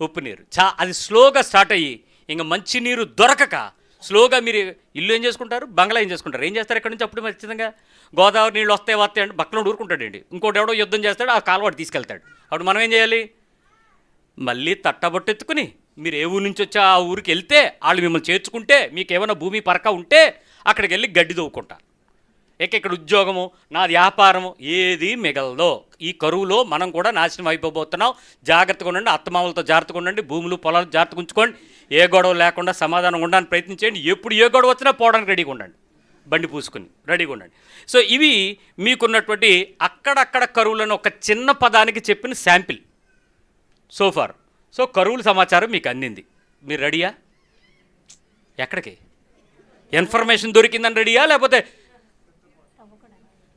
Speaker 1: ఉప్పు నీరు అది స్లోగా స్టార్ట్ అయ్యి ఇంకా మంచినీరు దొరకక స్లోగా మీరు ఇల్లు ఏం చేసుకుంటారు, బంగ్లా ఏం చేసుకుంటారు, ఏం చేస్తారు ఎక్కడి నుంచి? అప్పుడు ఖచ్చితంగా గోదావరి నీళ్ళు వస్తాయి అంటే బక్కలో ఊరుకుంటాడండి. ఇంకోటి ఎవడో యుద్ధం చేస్తాడు, ఆ కాలువాడు తీసుకెళ్తాడు. అప్పుడు మనం ఏం చేయాలి? మళ్ళీ తట్టబొట్టెత్తుకుని మీరు ఏ ఊరి నుంచి వచ్చి ఆ ఊరికి వెళ్తే వాళ్ళు మిమ్మల్ని చేర్చుకుంటే మీకు ఏమైనా భూమి పరక ఉంటే అక్కడికి వెళ్ళి గడ్డి తవ్వుకుంటారు. ఇక్కడ ఉద్యోగము, నా వ్యాపారము ఏది మిగలదో. ఈ కరువులో మనం కూడా నాశనం అయిపోబోతున్నాం. జాగ్రత్తగా ఉండండి, అత్తమామలతో జాగ్రత్తగా ఉండండి, భూములు పొలాలు జాగ్రత్తగా ఉంచుకోండి, ఏ గొడవ లేకుండా సమాధానం ఉండడానికి ప్రయత్నించండి. ఎప్పుడు ఏ గొడవ వచ్చినా పోవడానికి రెడీగా ఉండండి, బండి పూసుకుని రెడీగా ఉండండి. సో ఇవి మీకున్నటువంటి అక్కడక్కడ కరువులను ఒక చిన్న పదానికి చెప్పిన శాంపిల్ సోఫార్. సో కరువుల సమాచారం మీకు అందింది. మీరు రెడీయా? ఎక్కడికి? ఇన్ఫర్మేషన్ దొరికిందని రెడీయా, లేకపోతే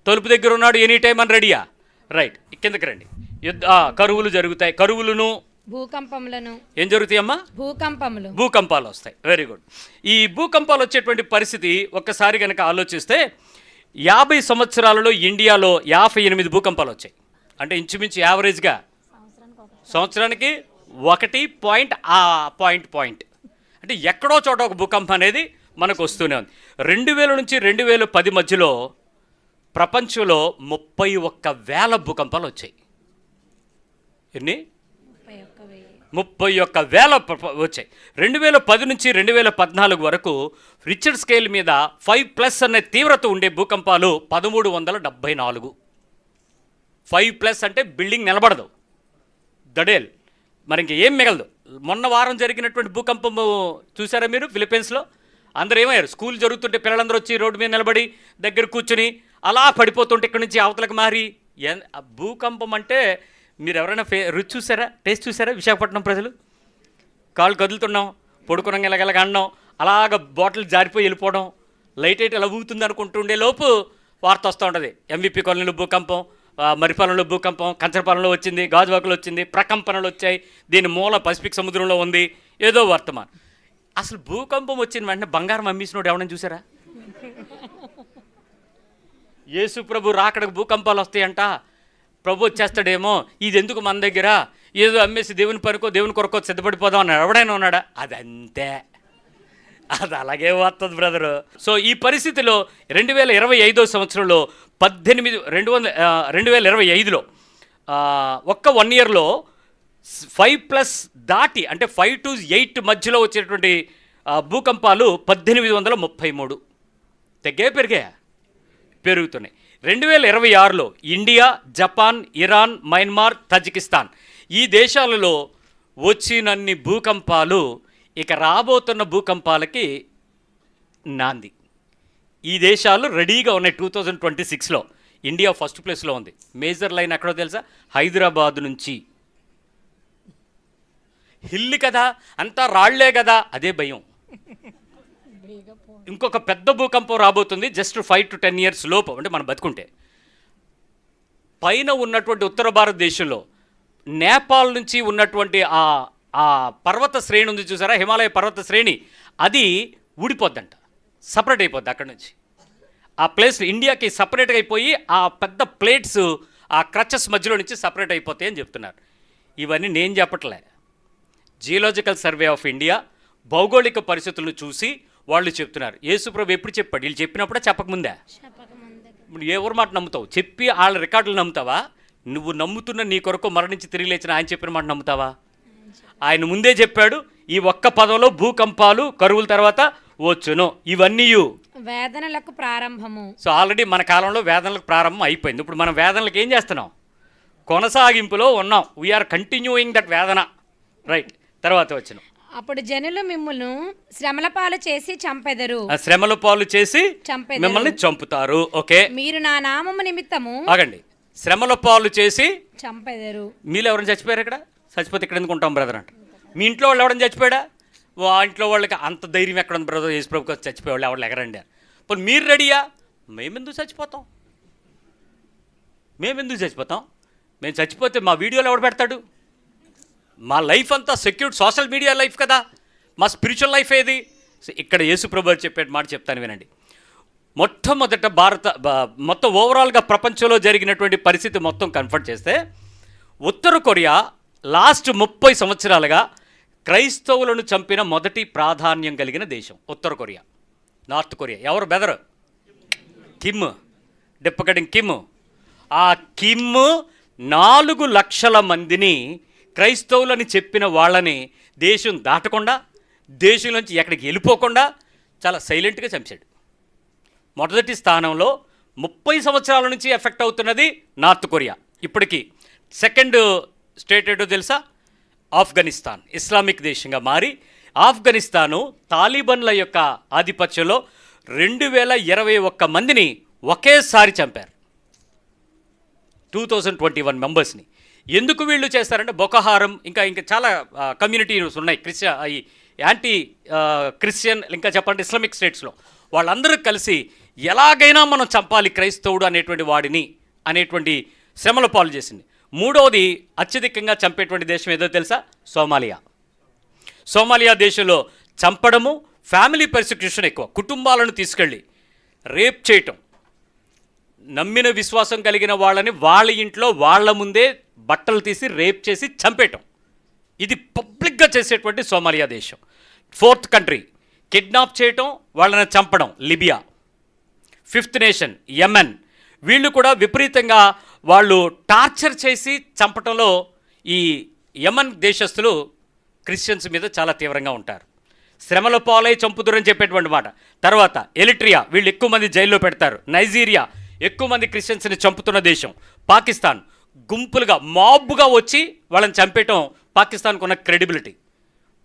Speaker 1: తలుపు దగ్గర ఉన్నాడు ఎనీ టైం అని రెడీయా? రైట్, కిందకి రండి. కరువులు జరుగుతాయి. కరువులను,
Speaker 2: భూకంపములను.
Speaker 1: ఏం జరుగుతాయమ్మా? భూకంపాలు వస్తాయి. Very good. ఈ భూకంపాలు వచ్చేటువంటి పరిస్థితి ఒక్కసారి కనుక ఆలోచిస్తే 50 సంవత్సరాలలో ఇండియాలో 58 భూకంపాలు వచ్చాయి. అంటే ఇంచుమించు యావరేజ్గా సంవత్సరానికి 1 పాయింట్ అంటే ఎక్కడో చోట ఒక భూకంపం అనేది మనకు వస్తూనే ఉంది. 2000 నుంచి 2010 మధ్యలో ప్రపంచంలో 31,000 భూకంపాలు వచ్చాయి. ఎన్ని? 31,000 వచ్చాయి. 2010 నుంచి 2014 వరకు రిచర్డ్ స్కేల్ మీద 5+ అనే తీవ్రత ఉండే భూకంపాలు 1374. 5+ అంటే బిల్డింగ్ నిలబడదు, దడేల్, మరి ఇంక ఏం మిగలదు. మొన్న వారం జరిగినటువంటి భూకంపము చూసారా మీరు? ఫిలిప్పీన్స్లో అందరూ ఏమయ్యారు? స్కూల్ జరుగుతుంటే పిల్లలందరూ వచ్చి రోడ్డు మీద నిలబడి దగ్గర కూర్చుని అలా పడిపోతుంటే ఇక్కడి నుంచి అవతలకు మారి. భూకంపం అంటే మీరు ఎవరైనా రుచి చూసారా, టేస్ట్ చూసారా? విశాఖపట్నం ప్రజలు కాళ్ళు కదులుతున్నాం, పడుకున్నాం, ఇలాగెలాగ అన్నాం, అలాగ బాటిల్ జారిపోయి వెళ్ళిపోవడం, లైట్ అయితే ఎలా ఊగుతుంది అనుకుంటుండే లోపు వార్త వస్తూ ఉంటుంది. ఎంవిపి కాలనీలో భూకంపం, మరిపాలెంలో భూకంపం, కంచరపాలెంలో వచ్చింది, గాజువాకలో వచ్చింది, ప్రకంపనలు వచ్చాయి, దీని మూల పసిఫిక్ సముద్రంలో ఉంది, ఏదో వర్తమానం. అసలు భూకంపం వచ్చిన వెంటనే బంగారం అమ్మేసినోడు ఎవరైనా చూసారా? యేసు ప్రభు రాకడకు భూకంపాలు వస్తాయంట, ప్రభు వచ్చేస్తాడేమో, ఇది ఎందుకు మన దగ్గర, ఏదో అమ్మేసి దేవుని పనికో దేవుని కొరకో సిద్ధపడిపోదాం అన్నాడు. ఎవడైనా ఉన్నాడా? అదంతే, అది అలాగే వస్తుంది బ్రదరు. సో ఈ పరిస్థితిలో 2025 సంవత్సరంలో 2025లో ఒక్క 1 ఇయర్లో 5+ దాటి, అంటే 5 to 8 మధ్యలో వచ్చేటువంటి భూకంపాలు 1833. తగ్గే పెరిగాయా? పెరుగుతున్నాయి. 2026లో India, Japan, Iran, Myanmar, Tajikistan ఈ దేశాలలో వచ్చినన్ని భూకంపాలు ఇక రాబోతున్న భూకంపాలకి నాంది. ఈ దేశాలు రెడీగా ఉన్నాయి. 2026లో ఇండియా ఫస్ట్ ప్లేస్లో ఉంది. మేజర్ లైన్ ఎక్కడో తెలుసా? హైదరాబాద్ నుంచి హిల్ కదా, అంతా రాళ్లే కదా, అదే భయం. ఇంకొక పెద్ద భూకంపం రాబోతుంది జస్ట్ 5 to 10 years లోపు, అంటే మనం బతుకుంటే. పైన ఉన్నటువంటి ఉత్తర భారతదేశంలో నేపాల్ నుంచి ఉన్నటువంటి ఆ పర్వత శ్రేణి ఉంది చూసారా, హిమాలయ పర్వత శ్రేణి, అది ఊడిపోద్దంట, సపరేట్ అయిపోద్ది అక్కడ నుంచి. ఆ ప్లేస్ ఇండియాకి సపరేట్గా అయిపోయి ఆ పెద్ద ప్లేట్స్ ఆ క్రచెస్ మధ్యలో నుంచి సపరేట్ అయిపోతాయి అని చెప్తున్నారు. ఇవన్నీ నేను చెప్పట్లే, జియోలాజికల్ సర్వే ఆఫ్ ఇండియా భౌగోళిక పరిస్థితులను చూసి వాళ్ళు చెప్తున్నారు. యేసుప్రభు ఎప్పుడు చెప్పాడు? వీళ్ళు చెప్పినప్పుడే చెప్పకముందే? ఇప్పుడు ఎవరి మాట నమ్ముతావు? చెప్పి వాళ్ళ రికార్డులు నమ్ముతావా? నువ్వు నమ్ముతున్న నీ కొరకు మరణించి తిరిగి లేచిన ఆయన చెప్పిన మాట నమ్ముతావా? ఆయన ముందే చెప్పాడు, ఈ ఒక్క పదంలో భూకంపాలు కరువుల తర్వాత వచ్చును, ఇవన్నీ
Speaker 2: వేదనలకు ప్రారంభము.
Speaker 1: సో ఆల్రెడీ మన కాలంలో వేదనలకు ప్రారంభం అయిపోయింది. ఇప్పుడు మనం వేదనలకు ఏం చేస్తున్నాం? కొనసాగింపులో ఉన్నాం. వీఆర్ కంటిన్యూయింగ్ దట్ వేదన, రైట్. తర్వాత వచ్చిన
Speaker 2: అప్పుడు జనులు మిమ్మును శ్రమల పాలు చేసి చంపెదరు.
Speaker 1: శ్రమల పాలు చేసి మిమ్మల్ని చంపుతారు. ఓకే,
Speaker 2: మీరు నా నామము నిమిత్తము.
Speaker 1: ఆగండి. శ్రమల పాలు చేసి
Speaker 2: చంపెదరు.
Speaker 1: మీరు ఎవరైనా చచ్చిపోయారు? ఇక్కడ చచ్చిపోతే ఇక్కడ ఎందుకు ఉంటాం బ్రదర్ అంట. మీ ఇంట్లో వాళ్ళు ఎవరైనా చచ్చిపోయాడా? ఆ ఇంట్లో వాళ్ళకి అంత ధైర్యం ఎక్కడ ఉంది బ్రదర్? యేసుప్రభుకి చచ్చిపోయేవాళ్ళు ఎవరు ఎగరండి. పోనీ మీరు రెడీయా? మేమెందుకు చచ్చిపోతాం? మేము చచ్చిపోతే మా వీడియోలు ఎవడు పెడతాడు? మా లైఫ్ అంతా సెక్యూర్డ్ సోషల్ మీడియా లైఫ్ కదా, మా స్పిరిచువల్ లైఫ్ ఏది? ఇక్కడ యేసుప్రభు చెప్పే మాట చెప్తాను వినండి. మొట్టమొదట మొత్తం ఓవరాల్గా ప్రపంచంలో జరిగినటువంటి పరిస్థితి మొత్తం కన్ఫర్ట్ చేస్తే, ఉత్తర కొరియా లాస్ట్ 30 సంవత్సరాలుగా క్రైస్తవులను చంపిన మొదటి ప్రాధాన్యం కలిగిన దేశం ఉత్తర కొరియా. నార్త్ కొరియా ఎవరు బెదరు? కిమ్, డిప్పకటింగ్ కిమ్. ఆ కిమ్ 4 లక్షల మందిని క్రైస్తవులని చెప్పిన వాళ్ళని దేశం దాటకుండా, దేశం నుంచి ఎక్కడికి వెళ్ళిపోకుండా చాలా సైలెంట్గా చంపాడు. మొదటి స్థానంలో 30 సంవత్సరాల నుంచి ఎఫెక్ట్ అవుతున్నది నార్త్ కొరియా. ఇప్పటికీ సెకండ్ స్టేట్ ఏంటో తెలుసా? ఆఫ్ఘనిస్తాన్. ఇస్లామిక్ దేశంగా మారి ఆఫ్ఘనిస్తాను తాలిబన్ల యొక్క ఆధిపత్యంలో 2021 మందిని ఒకేసారి చంపారు. 2021 మెంబర్స్ని. ఎందుకు వీళ్ళు చేస్తారంటే బొకహారం ఇంకా చాలా కమ్యూనిటీస్ ఉన్నాయి, యాంటీ క్రిస్టియన్, ఇంకా చెప్పండి ఇస్లామిక్ స్టేట్స్లో. వాళ్ళందరూ కలిసి ఎలాగైనా మనం చంపాలి క్రైస్తవుడు అనేటువంటి శ్రమల పాలు చేసింది. మూడవది అత్యధికంగా చంపేటువంటి దేశం ఏదో తెలుసా? సోమాలియా దేశంలో చంపడము, ఫ్యామిలీ పర్సిక్యూషన్ ఎక్కువ. కుటుంబాలను తీసుకెళ్ళి రేప్ చేయటం, నమ్మిన విశ్వాసం కలిగిన వాళ్ళని వాళ్ళ ఇంట్లో వాళ్ళ ముందే బట్టలు తీసి రేప్ చేసి చంపేయటం. ఇది పబ్లిక్గా చేసేటువంటి సోమాలియా దేశం. 4th కంట్రీ కిడ్నాప్ చేయటం, వాళ్ళని చంపడం లిబియా. 5th nation Yemen. వీళ్ళు కూడా విపరీతంగా వాళ్ళు టార్చర్ చేసి చంపటంలో ఈ యెమెన్ దేశస్తులు క్రిస్టియన్స్ మీద చాలా తీవ్రంగా ఉంటారు. శ్రమల పాలై చంపుదురని చెప్పేటువంటి మాట. తర్వాత ఎరిట్రియా, వీళ్ళు ఎక్కువ మంది జైల్లో పెడతారు. నైజీరియా ఎక్కువ మంది క్రిస్టియన్స్ని చంపుతున్న దేశం. పాకిస్తాన్ గుంపులుగా మాబ్గా వచ్చి వాళ్ళని చంపేయటం పాకిస్తాన్కు ఉన్న క్రెడిబిలిటీ.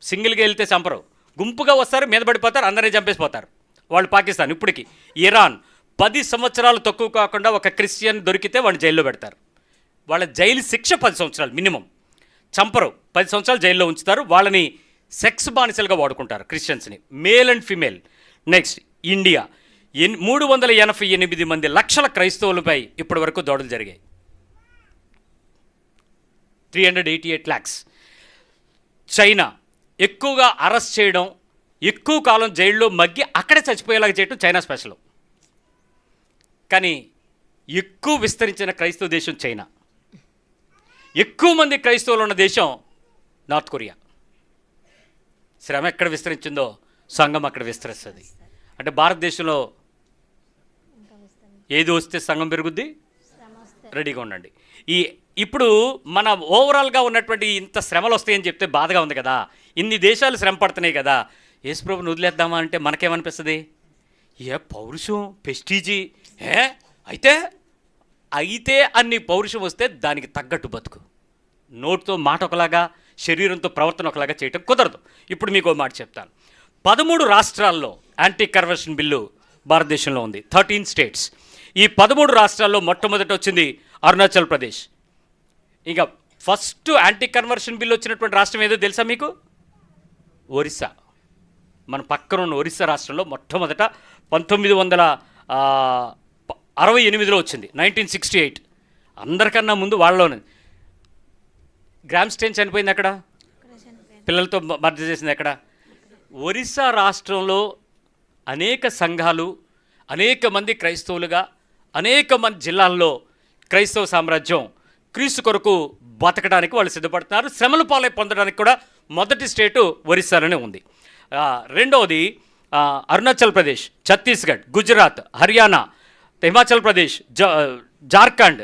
Speaker 1: సింగిల్గా వెళ్తే చంపరు, గుంపుగా వస్తారు, మీద పడిపోతారు, అందరినీ చంపేసిపోతారు వాళ్ళు. పాకిస్తాన్. ఇప్పటికి ఇరాన్ 10 సంవత్సరాలు తక్కువ కాకుండా ఒక క్రిస్టియన్ దొరికితే వాళ్ళు జైల్లో పెడతారు. వాళ్ళ జైలు శిక్ష 10 సంవత్సరాలు మినిమం. చంపరు, 10 సంవత్సరాలు జైల్లో ఉంచుతారు. వాళ్ళని సెక్స్ బానిసలుగా వాడుకుంటారు క్రిస్టియన్స్ని, male and female. Next India. 388 మంది లక్షల క్రైస్తవులపై ఇప్పటి వరకు దాడులు జరిగాయి. 388 lakhs. చైనా ఎక్కువగా అరెస్ట్ చేయడం, ఎక్కువ కాలం జైల్లో మగ్గి అక్కడే చచ్చిపోయేలాగా చేయడం చైనా స్పెషల్. కానీ ఎక్కువ విస్తరించిన క్రైస్తవ దేశం చైనా. ఎక్కువ మంది క్రైస్తవులు ఉన్న దేశం నార్త్ కొరియా. శ్రమ ఎక్కడ విస్తరించిందో సంఘం అక్కడ విస్తరిస్తుంది. అంటే భారతదేశంలో ఏది వస్తే సంఘం పెరుగుద్ది? రెడీగా ఉండండి. ఇప్పుడు మన ఓవరాల్గా ఉన్నటువంటి ఇంత శ్రమలు వస్తాయని చెప్తే బాధగా ఉంది కదా, ఇన్ని దేశాలు శ్రమ పడుతున్నాయి కదా, యేసుప్రభుని వదిలేద్దామా అంటే మనకేమనిపిస్తుంది? పౌరుషం, పెస్టీజీ, అయితే అన్ని పౌరుషం వస్తే దానికి తగ్గట్టు బతుకు. నోటితో మాట ఒకలాగా, శరీరంతో ప్రవర్తన ఒకలాగా చేయటం కుదరదు. ఇప్పుడు మీకు మాట చెప్తాను. 13 రాష్ట్రాల్లో యాంటీ కరప్షన్ బిల్లు భారతదేశంలో ఉంది. 13 స్టేట్స్. ఈ 13 రాష్ట్రాల్లో మొట్టమొదటి వచ్చింది అరుణాచల్ ప్రదేశ్. ఇంకా ఫస్ట్ యాంటీ కన్వర్షన్ బిల్ వచ్చినటువంటి రాష్ట్రం ఏదో తెలుసా మీకు? ఒరిస్సా. మన పక్కన ఉన్న ఒరిస్సా రాష్ట్రంలో మొట్టమొదట 1968లో వచ్చింది, 1968. అందరికన్నా ముందు వాళ్ళలోనే. గ్రామ్ స్టెయిన్ చనిపోయింది అక్కడ, పిల్లలతో మర్డర్ చేసింది అక్కడ. ఒరిస్సా రాష్ట్రంలో అనేక సంఘాలు, అనేక మంది క్రైస్తవులుగా, అనేక మంది జిల్లాల్లో క్రైస్తవ సామ్రాజ్యం క్రీస్తు కొరకు బతకడానికి వాళ్ళు సిద్ధపడుతున్నారు. శ్రమల పాలై పొందడానికి కూడా మొదటి స్టేటు ఒరిస్సాలోనే ఉంది. రెండవది అరుణాచల్ ప్రదేశ్, ఛత్తీస్గఢ్, గుజరాత్, హర్యానా, హిమాచల్ ప్రదేశ్, జార్ఖండ్,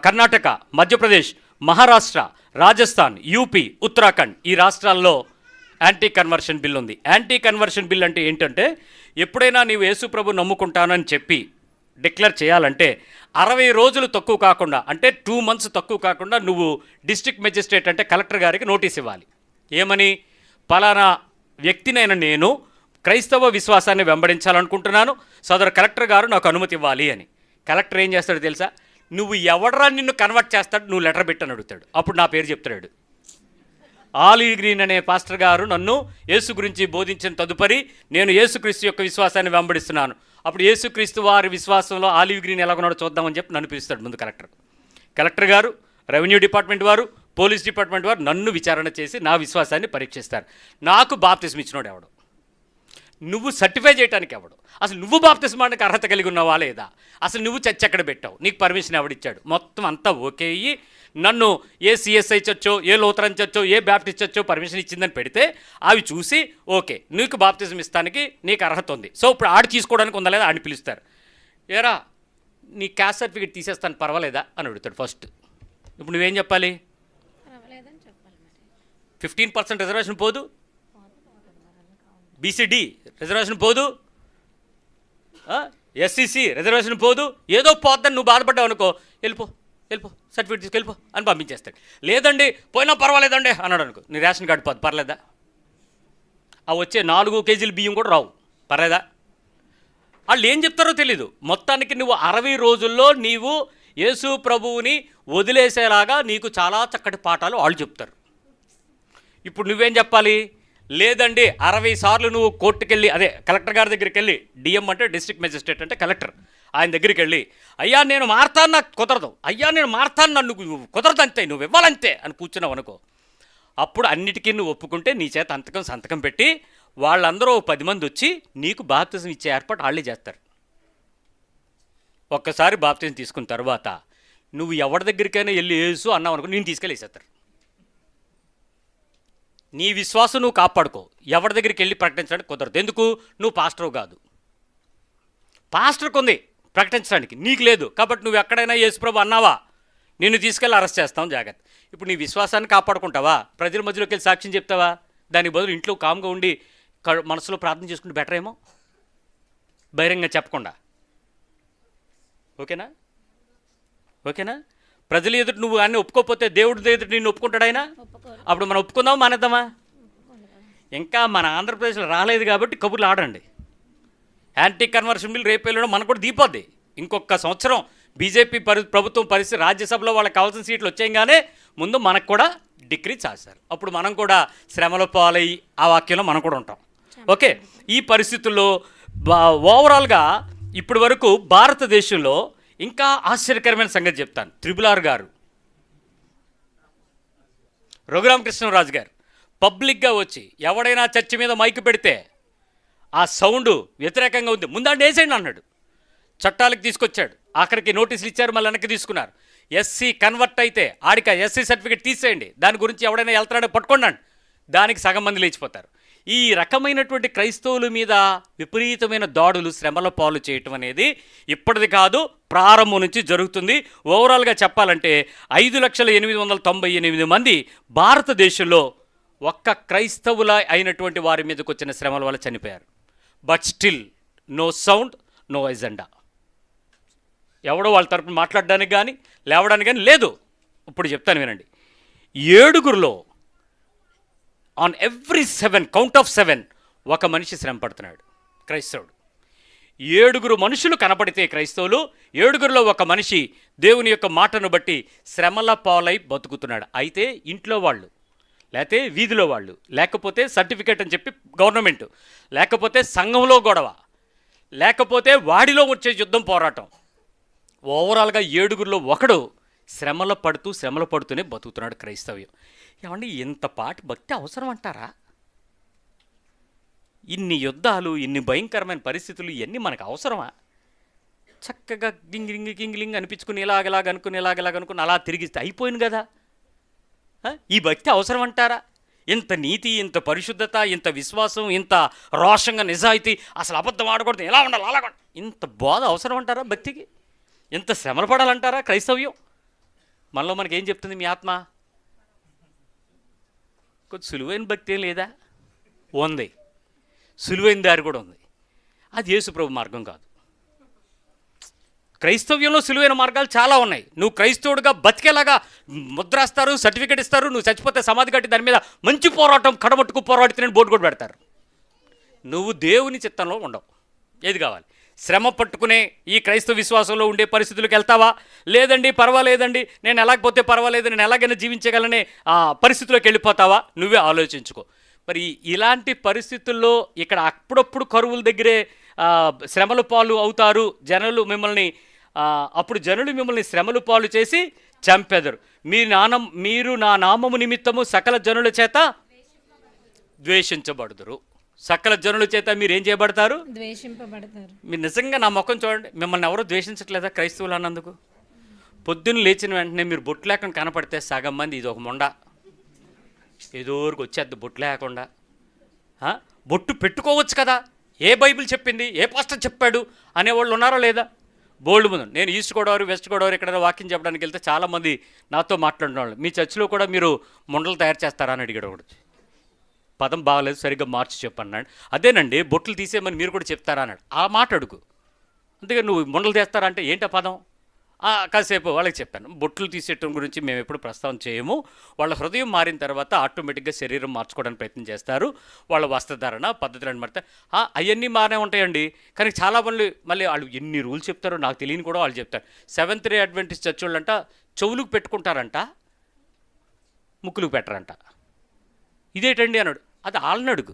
Speaker 1: కర్ణాటక, మధ్యప్రదేశ్, మహారాష్ట్ర, రాజస్థాన్, యూపీ, ఉత్తరాఖండ్, ఈ రాష్ట్రాల్లో యాంటీ కన్వర్షన్ బిల్ ఉంది. యాంటీ కన్వర్షన్ బిల్ అంటే ఏంటంటే, ఎప్పుడైనా నీవు యేసు ప్రభు నమ్ముకుంటానని చెప్పి డిక్లేర్ చేయాలంటే 60 రోజులు తక్కువ కాకుండా, అంటే 2 months తక్కువ కాకుండా నువ్వు డిస్ట్రిక్ట్ మెజిస్ట్రేట్ అంటే కలెక్టర్ గారికి నోటీస్ ఇవ్వాలి. ఏమని? పలానా వ్యక్తినైనా నేను క్రైస్తవ విశ్వాసాన్ని వెంబడించాలనుకుంటున్నాను, సదరు కలెక్టర్ గారు నాకు అనుమతి ఇవ్వాలి అని. కలెక్టర్ ఏం చేస్తాడో తెలుసా? నువ్వు ఎవడరా నిన్ను కన్వర్ట్ చేస్తాడు, నువ్వు లెటర్ పెట్టని అడుగుతాడు. అప్పుడు నా పేరు చెప్తాడు. ఆలివ్ గ్రీన్ అనే పాస్టర్ గారు నన్ను యేసు గురించి బోధించిన తదుపరి నేను యేసుక్రీస్తు యొక్క విశ్వాసాన్ని వెంబడిస్తున్నాను. అప్పుడు యేసుక్రీస్తు వారి విశ్వాసంలో ఆలివ్ గ్రీన్ ఎలాగొన్నాడో చూద్దామని చెప్పి నన్ను పిలుస్తాడు ముందు కలెక్టర్ గారు, రెవెన్యూ డిపార్ట్మెంట్ వారు, పోలీస్ డిపార్ట్మెంట్ వారు నన్ను విచారణ చేసి నా విశ్వాసాన్ని పరీక్షిస్తారు. నాకు బాప్తిస్మ ఇచ్చినోడు ఎవడు? నువ్వు సర్టిఫై చేయడానికి ఎవడు? అసలు నువ్వు బాప్తిస్మానికి అర్హత కలిగి ఉన్నావా లేదా? అసలు నువ్వు చర్చ్ ఎక్కడ పెట్టావు? నీకు పర్మిషన్ ఎవడిచ్చాడు? మొత్తం అంతా ఓకే అయ్యి నన్ను ఏ సిఎస్ఐ చర్చో, ఏ లూథరన్ చర్చో, ఏ బ్యాప్టిస్ట్ చర్చో పర్మిషన్ ఇచ్చిందని పెడితే అవి చూసి ఓకే నీకు బాప్తిజం ఇస్తానికి నీకు అర్హత ఉంది, సో ఇప్పుడు ఆడి తీసుకోవడానికి ఉందా లేదా ఆడిని పిలుస్తారు. ఏరా నీ క్యాస్ట్ సర్టిఫికేట్ తీసేస్తాను పర్వాలేదా అని అడుగుతాడు ఫస్ట్. ఇప్పుడు నువ్వేం చెప్పాలి? 15% రిజర్వేషన్ పోదు, బీసీడీ రిజర్వేషన్ పోదు, ఎస్సీసీ రిజర్వేషన్ పోదు, ఏదో పోద్దని నువ్వు బాధపడ్డావు అనుకో, వెళ్ళిపో సర్టిఫికేట్ తీసుకెళ్ళిపో అని పంపించేస్తాడు. లేదండి పోయినా పర్వాలేదండి అన్నాడు అనుకో, నీ రేషన్ కార్డు పోదు, పర్లేదా? ఆ వచ్చే 4 kg బియ్యం కూడా రావు, పర్లేదా? వాళ్ళు ఏం చెప్తారో తెలీదు. మొత్తానికి నువ్వు 60 రోజుల్లో నీవు యేసు ప్రభువుని వదిలేసేలాగా నీకు చాలా చక్కటి పాఠాలు వాళ్ళు చెప్తారు. ఇప్పుడు నువ్వేం చెప్పాలి? లేదండి 60 సార్లు నువ్వు కోర్టుకెళ్ళి, అదే కలెక్టర్ గారి దగ్గరికి వెళ్ళి, డిఎం అంటే డిస్ట్రిక్ట్ మెజిస్ట్రేట్ అంటే కలెక్టర్, ఆయన దగ్గరికి వెళ్ళి అయ్యా నేను మారతాను, నాకు కుదరదు, అయ్యా నేను మారతాను, నన్ను కుదరదు అంతే, నువ్వు ఇవ్వాలంతే అని కూర్చున్నావు అనుకో, అప్పుడు అన్నిటికీ నువ్వు ఒప్పుకుంటే నీ చేత సంతకం పెట్టి వాళ్ళందరూ 10 మంది వచ్చి నీకు బాప్తిజం ఇచ్చే ఏర్పాటు వాళ్ళే చేస్తారు. ఒక్కసారి బాప్తిజం తీసుకున్న తర్వాత నువ్వు ఎవరి దగ్గరికైనా వెళ్ళి యేసు అన్నావు అనుకో, నేను తీసుకెళ్ళేసేస్తారు. నీ విశ్వాసం నువ్వు కాపాడుకో, ఎవరి దగ్గరికి వెళ్ళి ప్రకటించడానికి కుదరదు. ఎందుకు? నువ్వు పాస్టర్ కాదు, పాస్టర్కి ఉంది ప్రకటించడానికి, నీకు లేదు. కాబట్టి నువ్వు ఎక్కడైనా యేసుప్రభు అన్నావా నిన్ను తీసుకెళ్ళి అరెస్ట్ చేస్తాం, జాగ్రత్త. ఇప్పుడు నీ విశ్వాసాన్ని కాపాడుకుంటావా? ప్రజల మధ్యలోకి వెళ్ళి సాక్ష్యం చెప్తావా? దానికి బదులు ఇంట్లో కామ్గా ఉండి మనసులో ప్రార్థన చేసుకుంటే బెటర్ ఏమో, బహిరంగంగా చెప్పకుండా. ఓకేనా? ప్రజలు ఎదుటి నువ్వు అన్నీ ఒప్పుకోకపోతే దేవుడి ఎదుటి నిన్ను ఒప్పుకుంటాడు ఆయన. అప్పుడు మనం ఒప్పుకుందామా మానేద్దామా? ఇంకా మన ఆంధ్రప్రదేశ్లో రాలేదు కాబట్టి కబుర్లు ఆడండి. యాంటీ కన్వర్షన్ బిల్ రేపు వెళ్ళడం మనకు కూడా దీపోద్ది. ఇంకొక సంవత్సరం బీజేపీ ప్రభుత్వం పరిస్థితి, రాజ్యసభలో వాళ్ళకి కావాల్సిన సీట్లు వచ్చేయగానే ముందు మనకు కూడా డిగ్రీ చేస్తారు. అప్పుడు మనం కూడా శ్రమలో పాలయ్యి ఆ వాక్యంలో మనం కూడా ఉంటాం. ఓకే, ఈ పరిస్థితుల్లో ఓవరాల్గా ఇప్పటి వరకు భారతదేశంలో ఇంకా ఆశ్చర్యకరమైన సంగతి చెప్తాను. RRR గారు, రఘురామకృష్ణరాజు గారు పబ్లిక్గా వచ్చి ఎవడైనా చర్చి మీద మైకు పెడితే ఆ సౌండ్ వ్యతిరేకంగా ఉంది, ముందండి వేసేయండి అన్నాడు. చట్టాలకు తీసుకొచ్చాడు, ఆఖరికి నోటీసులు ఇచ్చారు, మళ్ళీ వెనక్కి తీసుకున్నారు. ఎస్సీ కన్వర్ట్ అయితే ఆడికి ఎస్సీ సర్టిఫికేట్ తీసేయండి, దాని గురించి ఎవడైనా వెళ్తాడో పట్టుకోండి, దానికి సగం మంది లేచిపోతారు. ఈ రకమైనటువంటి క్రైస్తవుల మీద విపరీతమైన దాడులు, శ్రమల పాలు చేయటం అనేది ఇప్పటిది కాదు, ప్రారంభం నుంచి జరుగుతుంది. ఓవరాల్గా చెప్పాలంటే 5,898 మంది భారతదేశంలో ఒక్క క్రైస్తవుల అయినటువంటి వారి మీదకి వచ్చిన శ్రమల వల్ల చనిపోయారు. But still no sound, no agenda. ఎవడో వాళ్ళ తరపున మాట్లాడడానికి కానీ లేవడానికి కానీ లేదు. ఇప్పుడు చెప్తాను వినండి. 7 ఆన్ ఎవ్రీ 7 కౌంట్ ఆఫ్ 7 ఒక మనిషి శ్రమ పడుతున్నాడు క్రైస్తవుడు. 7 మనుషులు కనపడితే క్రైస్తవులు, 7లో ఒక మనిషి దేవుని యొక్క మాటను బట్టి శ్రమల పాలై బతుకుతున్నాడు. అయితే ఇంట్లో వాళ్ళు, లేకపోతే వీధిలో వాళ్ళు, లేకపోతే సర్టిఫికేట్ అని చెప్పి గవర్నమెంట్, లేకపోతే సంఘంలో గొడవ, లేకపోతే వాడిలో వచ్చే యుద్ధం పోరాటం, ఓవరాల్గా 7లో ఒకడు శ్రమలు పడుతూనే బతుకుతున్నాడు క్రైస్తవ్యం. ఏమండి, ఇంత పాటి భక్తి అవసరం అంటారా? ఇన్ని యుద్ధాలు, ఇన్ని భయంకరమైన పరిస్థితులు ఇవన్నీ మనకు అవసరమా? చక్కగా గింగిలింగ్ అనిపించుకుని ఇలాగలాగ అనుకుని అలా తిరిగిస్తే అయిపోయింది కదా. ఈ భక్తి అవసరం అంటారా? ఇంత నీతి, ఇంత పరిశుద్ధత, ఇంత విశ్వాసం, ఇంత రోషంగా నిజాయితీ, అసలు అబద్ధం ఆడకూడదు, ఎలా ఉండాలి అలా, ఇంత బోధ అవసరం అంటారా భక్తికి? ఇంత శ్రమలు పడాలంటారా క్రైస్తవ్యం? మనలో మనకేం చెప్తుంది మీ ఆత్మ? కొంచెం సులువైన భక్తి ఏం లేదా? ఉంది, సులువైన దారి కూడా ఉంది. అది యేసుప్రభు మార్గం కాదు. క్రైస్తవ్యంలో సులువైన మార్గాలు చాలా ఉన్నాయి. నువ్వు క్రైస్తవుడిగా బతికేలాగా ముద్రేస్తారు, సర్టిఫికేట్ ఇస్తారు, నువ్వు చచ్చిపోతే సమాధి కట్టి దాని మీద మంచి పోరాటం, కడమట్టుకు పోరాడితే బోర్డు కూడా పెడతారు. నువ్వు దేవుని చిత్తంలో ఉండవు. ఏది కావాలి? శ్రమ పట్టుకునే ఈ క్రైస్తవ విశ్వాసంలో ఉండే పరిస్థితులకు వెళ్తావా? లేదండి పర్వాలేదండి, నేను ఎలాగపోతే పర్వాలేదు, నేను ఎలాగైనా జీవించగలనే ఆ పరిస్థితిలోకి వెళ్ళిపోతావా? నువ్వే ఆలోచించుకో. మరి ఇలాంటి పరిస్థితుల్లో ఇక్కడ అప్పుడప్పుడు కరువుల దగ్గరే శ్రమల పాలు అవుతారు జనులు మిమ్మల్ని. అప్పుడు జనులు మిమ్మల్ని శ్రమల పాలు చేసి చంపెదరు. మీరు నా నామము నిమిత్తము సకల జనుల చేత ద్వేషించబడుదురు. సకల జనుల చేత మీరు ఏం చేయబడతారు?
Speaker 2: ద్వేషింపబడతారు.
Speaker 1: మీరు నిజంగా నా ముఖం చూడండి, మిమ్మల్ని ఎవరో ద్వేషించట్లేదా క్రైస్తవులు అన్నందుకు? పొద్దున్న లేచిన వెంటనే మీరు బొట్టు లేకుండా కనపడితే సగం మంది ఇది ఒక మొండ, ఏదోరికి వచ్చేద్ది బొట్టు లేకుండా. బొట్టు పెట్టుకోవచ్చు కదా, ఏ బైబిల్ చెప్పింది, ఏ పాస్టర్ చెప్పాడు అనేవాళ్ళు ఉన్నారో లేదా? బోల్డ్ ముందు. నేను ఈస్ట్ గోదావరి, వెస్ట్ గోదావరి ఎక్కడైనా వాక్యం చెప్పడానికి వెళ్తే చాలామంది నాతో మాట్లాడిన వాళ్ళు, మీ చర్చిలో కూడా మీరు ముండలు తయారు చేస్తారా అని అడిగాడు ఒకటి. పదం బాగలేదు, సరిగ్గా మార్చి చెప్పన్నాడు. అదేనండి, బొట్లు తీసేయమని మీరు కూడా చెప్తారా అన్నాడు. ఆ మాట అడుగు. అందుకని నువ్వు ముండలు తీస్తారా అంటే ఏంటి ఆ పదం? కాసేపు వాళ్ళకి చెప్పాను, బొట్లు తీసేయటం గురించి మేము ఎప్పుడు ప్రస్తావన చేయము. వాళ్ళ హృదయం మారిన తర్వాత ఆటోమేటిక్గా శరీరం మార్చుకోవడానికి ప్రయత్నం చేస్తారు. వాళ్ళ వస్త్రధారణ పద్ధతులను మారితే అవన్నీ మారే ఉంటాయండి. కానీ చాలా మళ్ళీ వాళ్ళు ఎన్ని రూల్స్ చెప్తారో నాకు తెలియని కూడా వాళ్ళు చెప్తారు. సెవెంత్ డే అడ్వెంటిస్ట్ చర్చ్ వాళ్ళంట చెవులకు పెట్టుకుంటారంట, ముక్కులకు పెట్టరంట. ఇదేంటండి అన్నాడు. అది వాళ్ళని అడుగు,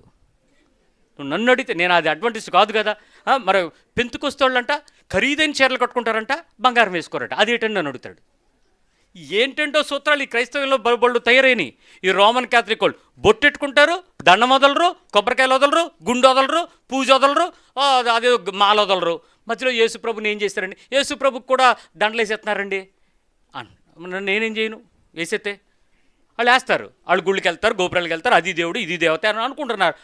Speaker 1: నువ్వు నన్ను అడిగితే. నేను అది అడ్వాంటేజ్ కాదు కదా. మరి పెంతుకొస్తోళ్ళంట ఖరీదైన చీరలు కట్టుకుంటారంట, బంగారం వేసుకోరట. అదేంటండి అని అడుగుతాడు. ఏంటంటో సూత్రాలు ఈ క్రైస్తవంలో బళ్ళు తయారైనవి. ఈ రోమన్ క్యాథలిక్ వాళ్ళు బొట్టెట్టుకుంటారు, దండం వదలరు, కొబ్బరికాయలు వదలరు, గుండు వదలరు, పూజ వదలరు, అదే మాల వదలరు. మధ్యలో యేసుప్రభుని ఏం చేస్తారండి? యేసుప్రభుకి కూడా దండలు వేసేస్తున్నారండి అని నేనేం చేయను? వేసేస్తే వాళ్ళు వేస్తారు, వాళ్ళు గుళ్ళకి వెళ్తారు, గోపురాలకు వెళ్తారు, అది దేవుడు ఇది దేవత అని అనుకుంటున్నారు.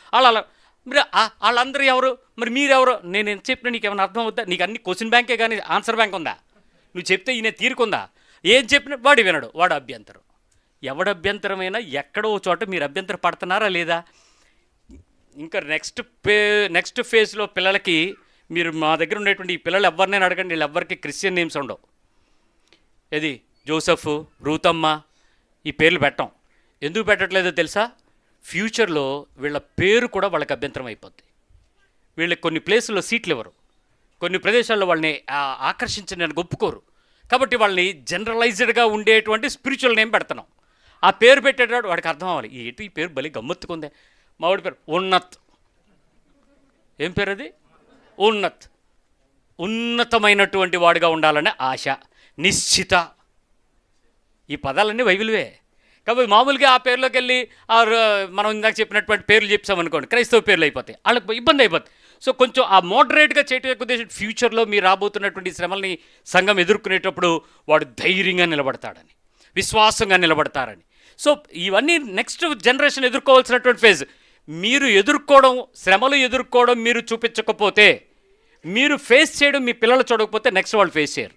Speaker 1: మరి వాళ్ళందరూ ఎవరు? మరి మీరెవరు? నేను ఎంత చెప్పినా నీకు ఏమైనా అర్థం అవుద్దా? నీకు అన్ని క్వశ్చన్ బ్యాంకే కానీ ఆన్సర్ బ్యాంక్ ఉందా? నువ్వు చెప్తే ఈయన తీరుకుందా? ఏం చెప్పినా వాడు వినడు, వాడు అభ్యంతరం. ఎవడు అభ్యంతరమైనా ఎక్కడో చోట మీరు అభ్యంతరం పడుతున్నారా లేదా? ఇంకా నెక్స్ట్ ఫేజ్లో పిల్లలకి మీరు మా దగ్గర ఉండేటువంటి ఈ పిల్లలు ఎవరినైనా అడగండి, వీళ్ళు ఎవరికి క్రిస్టియన్ నేమ్స్ ఉండవు. ఏది జోసెఫ్, రూతమ్మ ఈ పేర్లు పెట్టం. ఎందుకు పెట్టట్లేదో తెలుసా? ఫ్యూచర్లో వీళ్ళ పేరు కూడా వాళ్ళకి అభ్యంతరం అయిపోద్ది. వీళ్ళకి కొన్ని ప్లేసుల్లో సీట్లు ఇవ్వరు, కొన్ని ప్రదేశాల్లో వాళ్ళని ఆకర్షించడానికి ఒప్పుకోరు. కాబట్టి వాళ్ళని జనరలైజ్డ్గా ఉండేటువంటి స్పిరిచువల్ నేమ్ పెడుతున్నాం. ఆ పేరు పెట్టేటప్పుడు వాడికి అర్థం అవ్వాలి, ఏంటి ఈ పేరు భలే గమ్మత్తుకుందే. మావాడి పేరు ఉన్నత్. ఏం పేరు అది? ఉన్నత్. ఉన్నతమైనటువంటి వాడిగా ఉండాలనే ఆశ, నిశ్చిత. ఈ పదాలన్నీ బైబిల్వే. కాబట్టి మామూలుగా ఆ పేర్లోకి వెళ్ళి మనం ఇందాక చెప్పినటువంటి పేర్లు చెప్పామనుకోండి, క్రైస్తవ పేర్లు అయిపోతాయి, వాళ్ళకి ఇబ్బంది అయిపోతుంది. సో కొంచెం ఆ మోడరేట్గా చేయటం యొక్క ఉద్దేశం ఫ్యూచర్లో మీరు రాబోతున్నటువంటి శ్రమల్ని సంఘం ఎదుర్కొనేటప్పుడు వాడు ధైర్యంగా నిలబడతాడని, విశ్వాసంగా నిలబడతారని. సో ఇవన్నీ నెక్స్ట్ జనరేషన్ ఎదుర్కోవాల్సినటువంటి ఫేజ్. మీరు ఎదుర్కోవడం, శ్రమలు ఎదుర్కోవడం మీరు చూపించకపోతే, మీరు ఫేస్ చేయడం మీ పిల్లలు చూడకపోతే నెక్స్ట్ వాళ్ళు ఫేస్ చేయరు.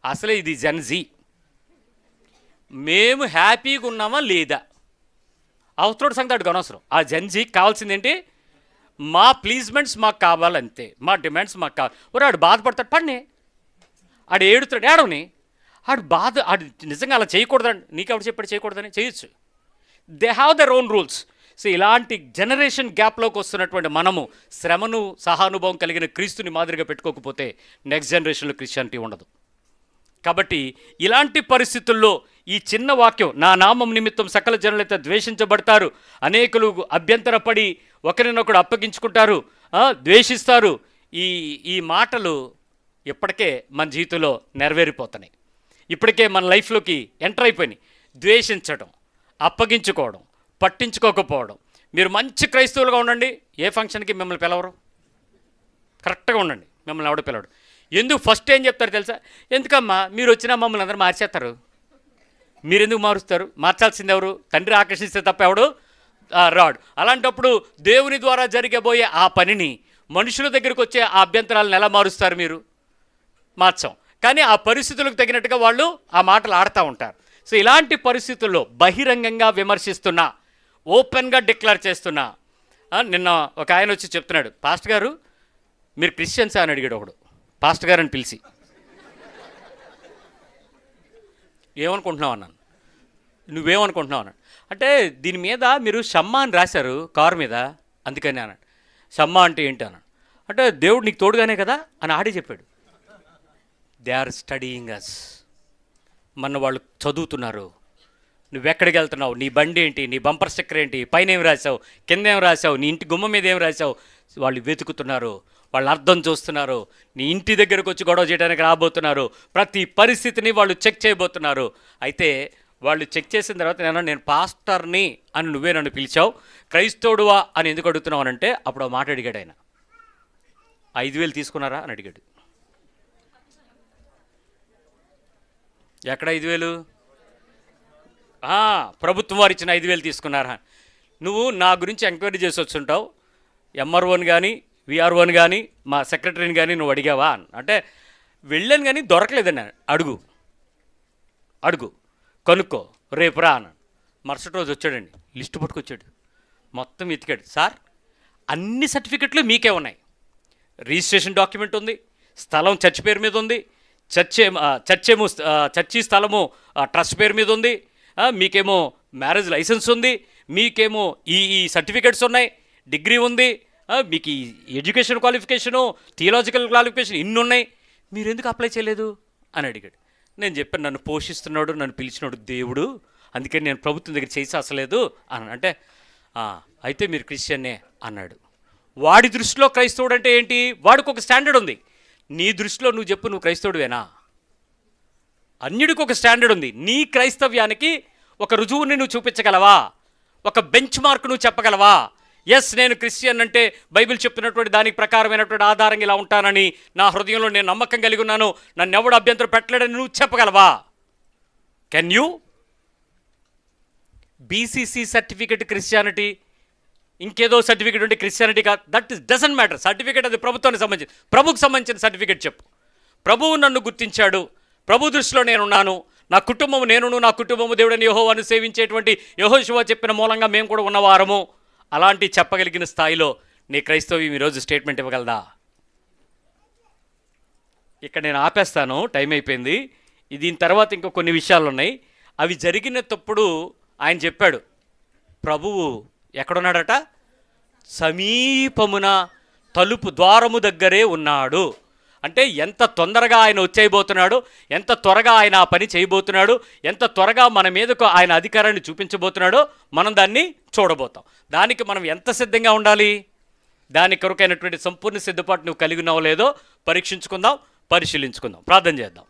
Speaker 1: అసలే ఇది జెన్జీ. మేము హ్యాపీగా ఉన్నామా లేదా అవతల సంగతి అడుగు అనవసరం. ఆ జెన్జీకి కావాల్సింది ఏంటి? మా ప్లీజ్మెంట్స్ మాకు కావాలంతే, మా డిమాండ్స్ మాకు కావాలి. ఆడు బాధపడతాడు, పడిని ఆడు ఏడుతాడు, ఏడవని ఆడు నిజంగా అలా చేయకూడదండి. నీకెవడు చెప్పాడు చేయకూడదని? చేయొచ్చు. They have their own rules. So ఇలాంటి జనరేషన్ గ్యాప్లోకి వస్తున్నటువంటి మనము శ్రమను సహానుభవం కలిగిన క్రీస్తుని మాదిరిగా పెట్టుకోకపోతే నెక్స్ట్ జనరేషన్లో క్రిస్టియానిటీ ఉండదు. కాబట్టి ఇలాంటి పరిస్థితుల్లో ఈ చిన్న వాక్యం, నా నామం నిమిత్తం సకల జనులైతే ద్వేషించబడతారు, అనేకులు అభ్యంతరపడి ఒకరినొకడు అప్పగించుకుంటారు, ద్వేషిస్తారు, ఈ మాటలు ఇప్పటికే మన జీవితంలో నెరవేరిపోతున్నాయి. ఇప్పటికే మన లైఫ్లోకి ఎంటర్ అయిపోయినాయి. ద్వేషించడం, అప్పగించుకోవడం, పట్టించుకోకపోవడం. మీరు మంచి క్రైస్తవులుగా ఉండండి, ఏ ఫంక్షన్కి మిమ్మల్ని పిలవరు. కరెక్ట్గా ఉండండి, మిమ్మల్ని ఎవడో పిలవడు. ఎందుకు ఫస్ట్ ఏం చెప్తారు తెలుసా? ఎందుకమ్మా మీరు వచ్చినా మమ్మల్ని అందరూ మార్చేస్తారు. మీరెందుకు మారుస్తారు? మార్చాల్సింది ఎవరు? తండ్రి ఆకర్షిస్తే తప్ప ఎవడు రాడు. అలాంటప్పుడు దేవుని ద్వారా జరిగబోయే ఆ పనిని మనుషుల దగ్గరికి వచ్చే ఆ అభ్యంతరాలను ఎలా మారుస్తారు? మీరు మార్చాం. కానీ ఆ పరిస్థితులకు తగినట్టుగా వాళ్ళు ఆ మాటలు ఆడుతూ ఉంటారు. సో ఇలాంటి పరిస్థితుల్లో బహిరంగంగా విమర్శిస్తున్నా, ఓపెన్గా డిక్లేర్ చేస్తున్నా. నిన్న ఒక ఆయన వచ్చి చెప్తున్నాడు, పాస్టర్ గారు మీరు క్రిస్టియన్సా అని అడిగాడు ఒకడు. పాస్టర్ గారు అని పిలిచి, ఏమనుకుంటున్నావు అన్నాను. నువ్వేమనుకుంటున్నావు అన్నాడు. అంటే దీని మీద మీరు షమ్మా అని రాశారు కారు మీద, అందుకని అన్నాడు. షమ్మా అంటే ఏంటి అన్నాడు. అంటే దేవుడు నీకు తోడుగానే కదా అని ఆడే చెప్పాడు. దే ఆర్ స్టడీయింగ్ అస్. మన వాళ్ళు చదువుతున్నారు. నువ్వెక్కడికి వెళ్తున్నావు, నీ బండి ఏంటి, నీ బంపర్ స్టిక్కర్ ఏంటి, పైన ఏం రాసావు, కింద ఏం రాసావు, నీ ఇంటి గుమ్మ మీద ఏం రాసావు, వాళ్ళు వెతుకుతున్నారు, వాళ్ళు అర్థం చూస్తున్నారు. నీ ఇంటి దగ్గరకు వచ్చి గొడవ చేయడానికి రాబోతున్నారు. ప్రతి పరిస్థితిని వాళ్ళు చెక్ చేయబోతున్నారు. అయితే వాళ్ళు చెక్ చేసిన తర్వాత నేను పాస్టర్ని అని నువ్వే నన్ను పిలిచావు, క్రైస్తవుడువా అని ఎందుకు అడుగుతున్నావు అని అంటే అప్పుడు ఆ మాట అడిగాడు ఆయన. 5,000 తీసుకున్నారా అని అడిగాడు. ఎక్కడ 5,000? ప్రభుత్వం వారు ఇచ్చిన 5,000 తీసుకున్నారా? నువ్వు నా గురించి ఎంక్వైరీ చేసి వచ్చుంటావు. ఎంఆర్ఓని కానీ విఆర్ఓని కానీ మా సెక్రటరీని కానీ నువ్వు అడిగావా అంటే వెళ్ళాను కానీ దొరకలేదండి. అడుగు కనుక్కో, రేపు రా అన్నాడు. మరుసటి రోజు వచ్చాడండి, లిస్టు పట్టుకొచ్చాడు, మొత్తం ఎతికాడు. సార్ అన్ని సర్టిఫికెట్లు మీకే ఉన్నాయి, రిజిస్ట్రేషన్ డాక్యుమెంట్ ఉంది, స్థలం చర్చి పేరు మీద ఉంది, చర్చి స్థలము ట్రస్ట్ పేరు మీద ఉంది, మీకేమో మ్యారేజ్ లైసెన్స్ ఉంది, మీకేమో ఈ సర్టిఫికెట్స్ ఉన్నాయి, డిగ్రీ ఉంది, మీకు ఈ ఎడ్యుకేషన్ క్వాలిఫికేషను, థియలాజికల్ క్వాలిఫికేషన్ ఇన్ని ఉన్నాయి, మీరు ఎందుకు అప్లై చేయలేదు అని అడిగాడు. నేను చెప్పాను, నన్ను పోషిస్తున్నాడు, నన్ను పిలిచినాడు దేవుడు, అందుకని నేను ప్రభుత్వం దగ్గర చేసి అసలేదు అని అంటే, అయితే మీరు క్రిస్టియన్నే అన్నాడు. వాడి దృష్టిలో క్రైస్తవుడు అంటే ఏంటి? వాడికి ఒక స్టాండర్డ్ ఉంది. నీ దృష్టిలో నువ్వు చెప్పు, నువ్వు క్రైస్తవుడివేనా? అన్యుడికి ఒక స్టాండర్డ్ ఉంది. నీ క్రైస్తవ్యానికి ఒక రుజువుని నువ్వు చూపించగలవా? ఒక బెంచ్ మార్క్ నువ్వు చెప్పగలవా? ఎస్, నేను క్రిస్టియన్ అంటే బైబిల్ చెప్తున్నటువంటి దానికి ప్రకారమైనటువంటి ఆధారంగా ఇలా ఉంటానని నా హృదయంలో నేను నమ్మకం కలిగి ఉన్నాను, నన్ను ఎవడు అభ్యంతరం పెట్టలేడని నువ్వు చెప్పగలవా? Can you? BCC certificate Christianity, ఇంకేదో సర్టిఫికెట్ ఉంటే క్రిస్టియానిటీ కాదు. That doesn't matter. సర్టిఫికెట్ అది ప్రభుత్వానికి సంబంధించి, ప్రభుకు సంబంధించిన సర్టిఫికెట్ చెప్పు. ప్రభువు నన్ను గుర్తించాడు, ప్రభు దృష్టిలో నేనున్నాను, నా కుటుంబము, నా కుటుంబము దేవుడని యెహోవాను సేవించేటువంటి యెహోషువ చెప్పిన మూలంగా మేము కూడా ఉన్నవారము, అలాంటి చెప్పగలిగిన స్థాయిలో నీ క్రైస్తవ్యం ఈరోజు స్టేట్మెంట్ ఇవ్వగలదా? ఇక్కడ నేను ఆపేస్తాను, టైం అయిపోయింది. దీని తర్వాత ఇంకా కొన్ని విషయాలు ఉన్నాయి. అవి జరిగినప్పుడు ఆయన చెప్పాడు, ప్రభువు ఎక్కడున్నాడట? సమీపమున తలుపు ద్వారము దగ్గరే ఉన్నాడు. అంటే ఎంత తొందరగా ఆయన వచ్చేయబోతున్నాడు, ఎంత త్వరగా ఆయన ఆ పని చేయబోతున్నాడు, ఎంత త్వరగా మన మీదకు ఆయన అధికారాన్ని చూపించబోతున్నాడో మనం దాన్ని చూడబోతాం. దానికి మనం ఎంత సిద్ధంగా ఉండాలి? దాని కొరకైనటువంటి సంపూర్ణ సిద్ధపాటు నువ్వు కలిగి ఉన్నావో లేదో పరీక్షించుకుందాం, పరిశీలించుకుందాం. ప్రార్థన చేద్దాం.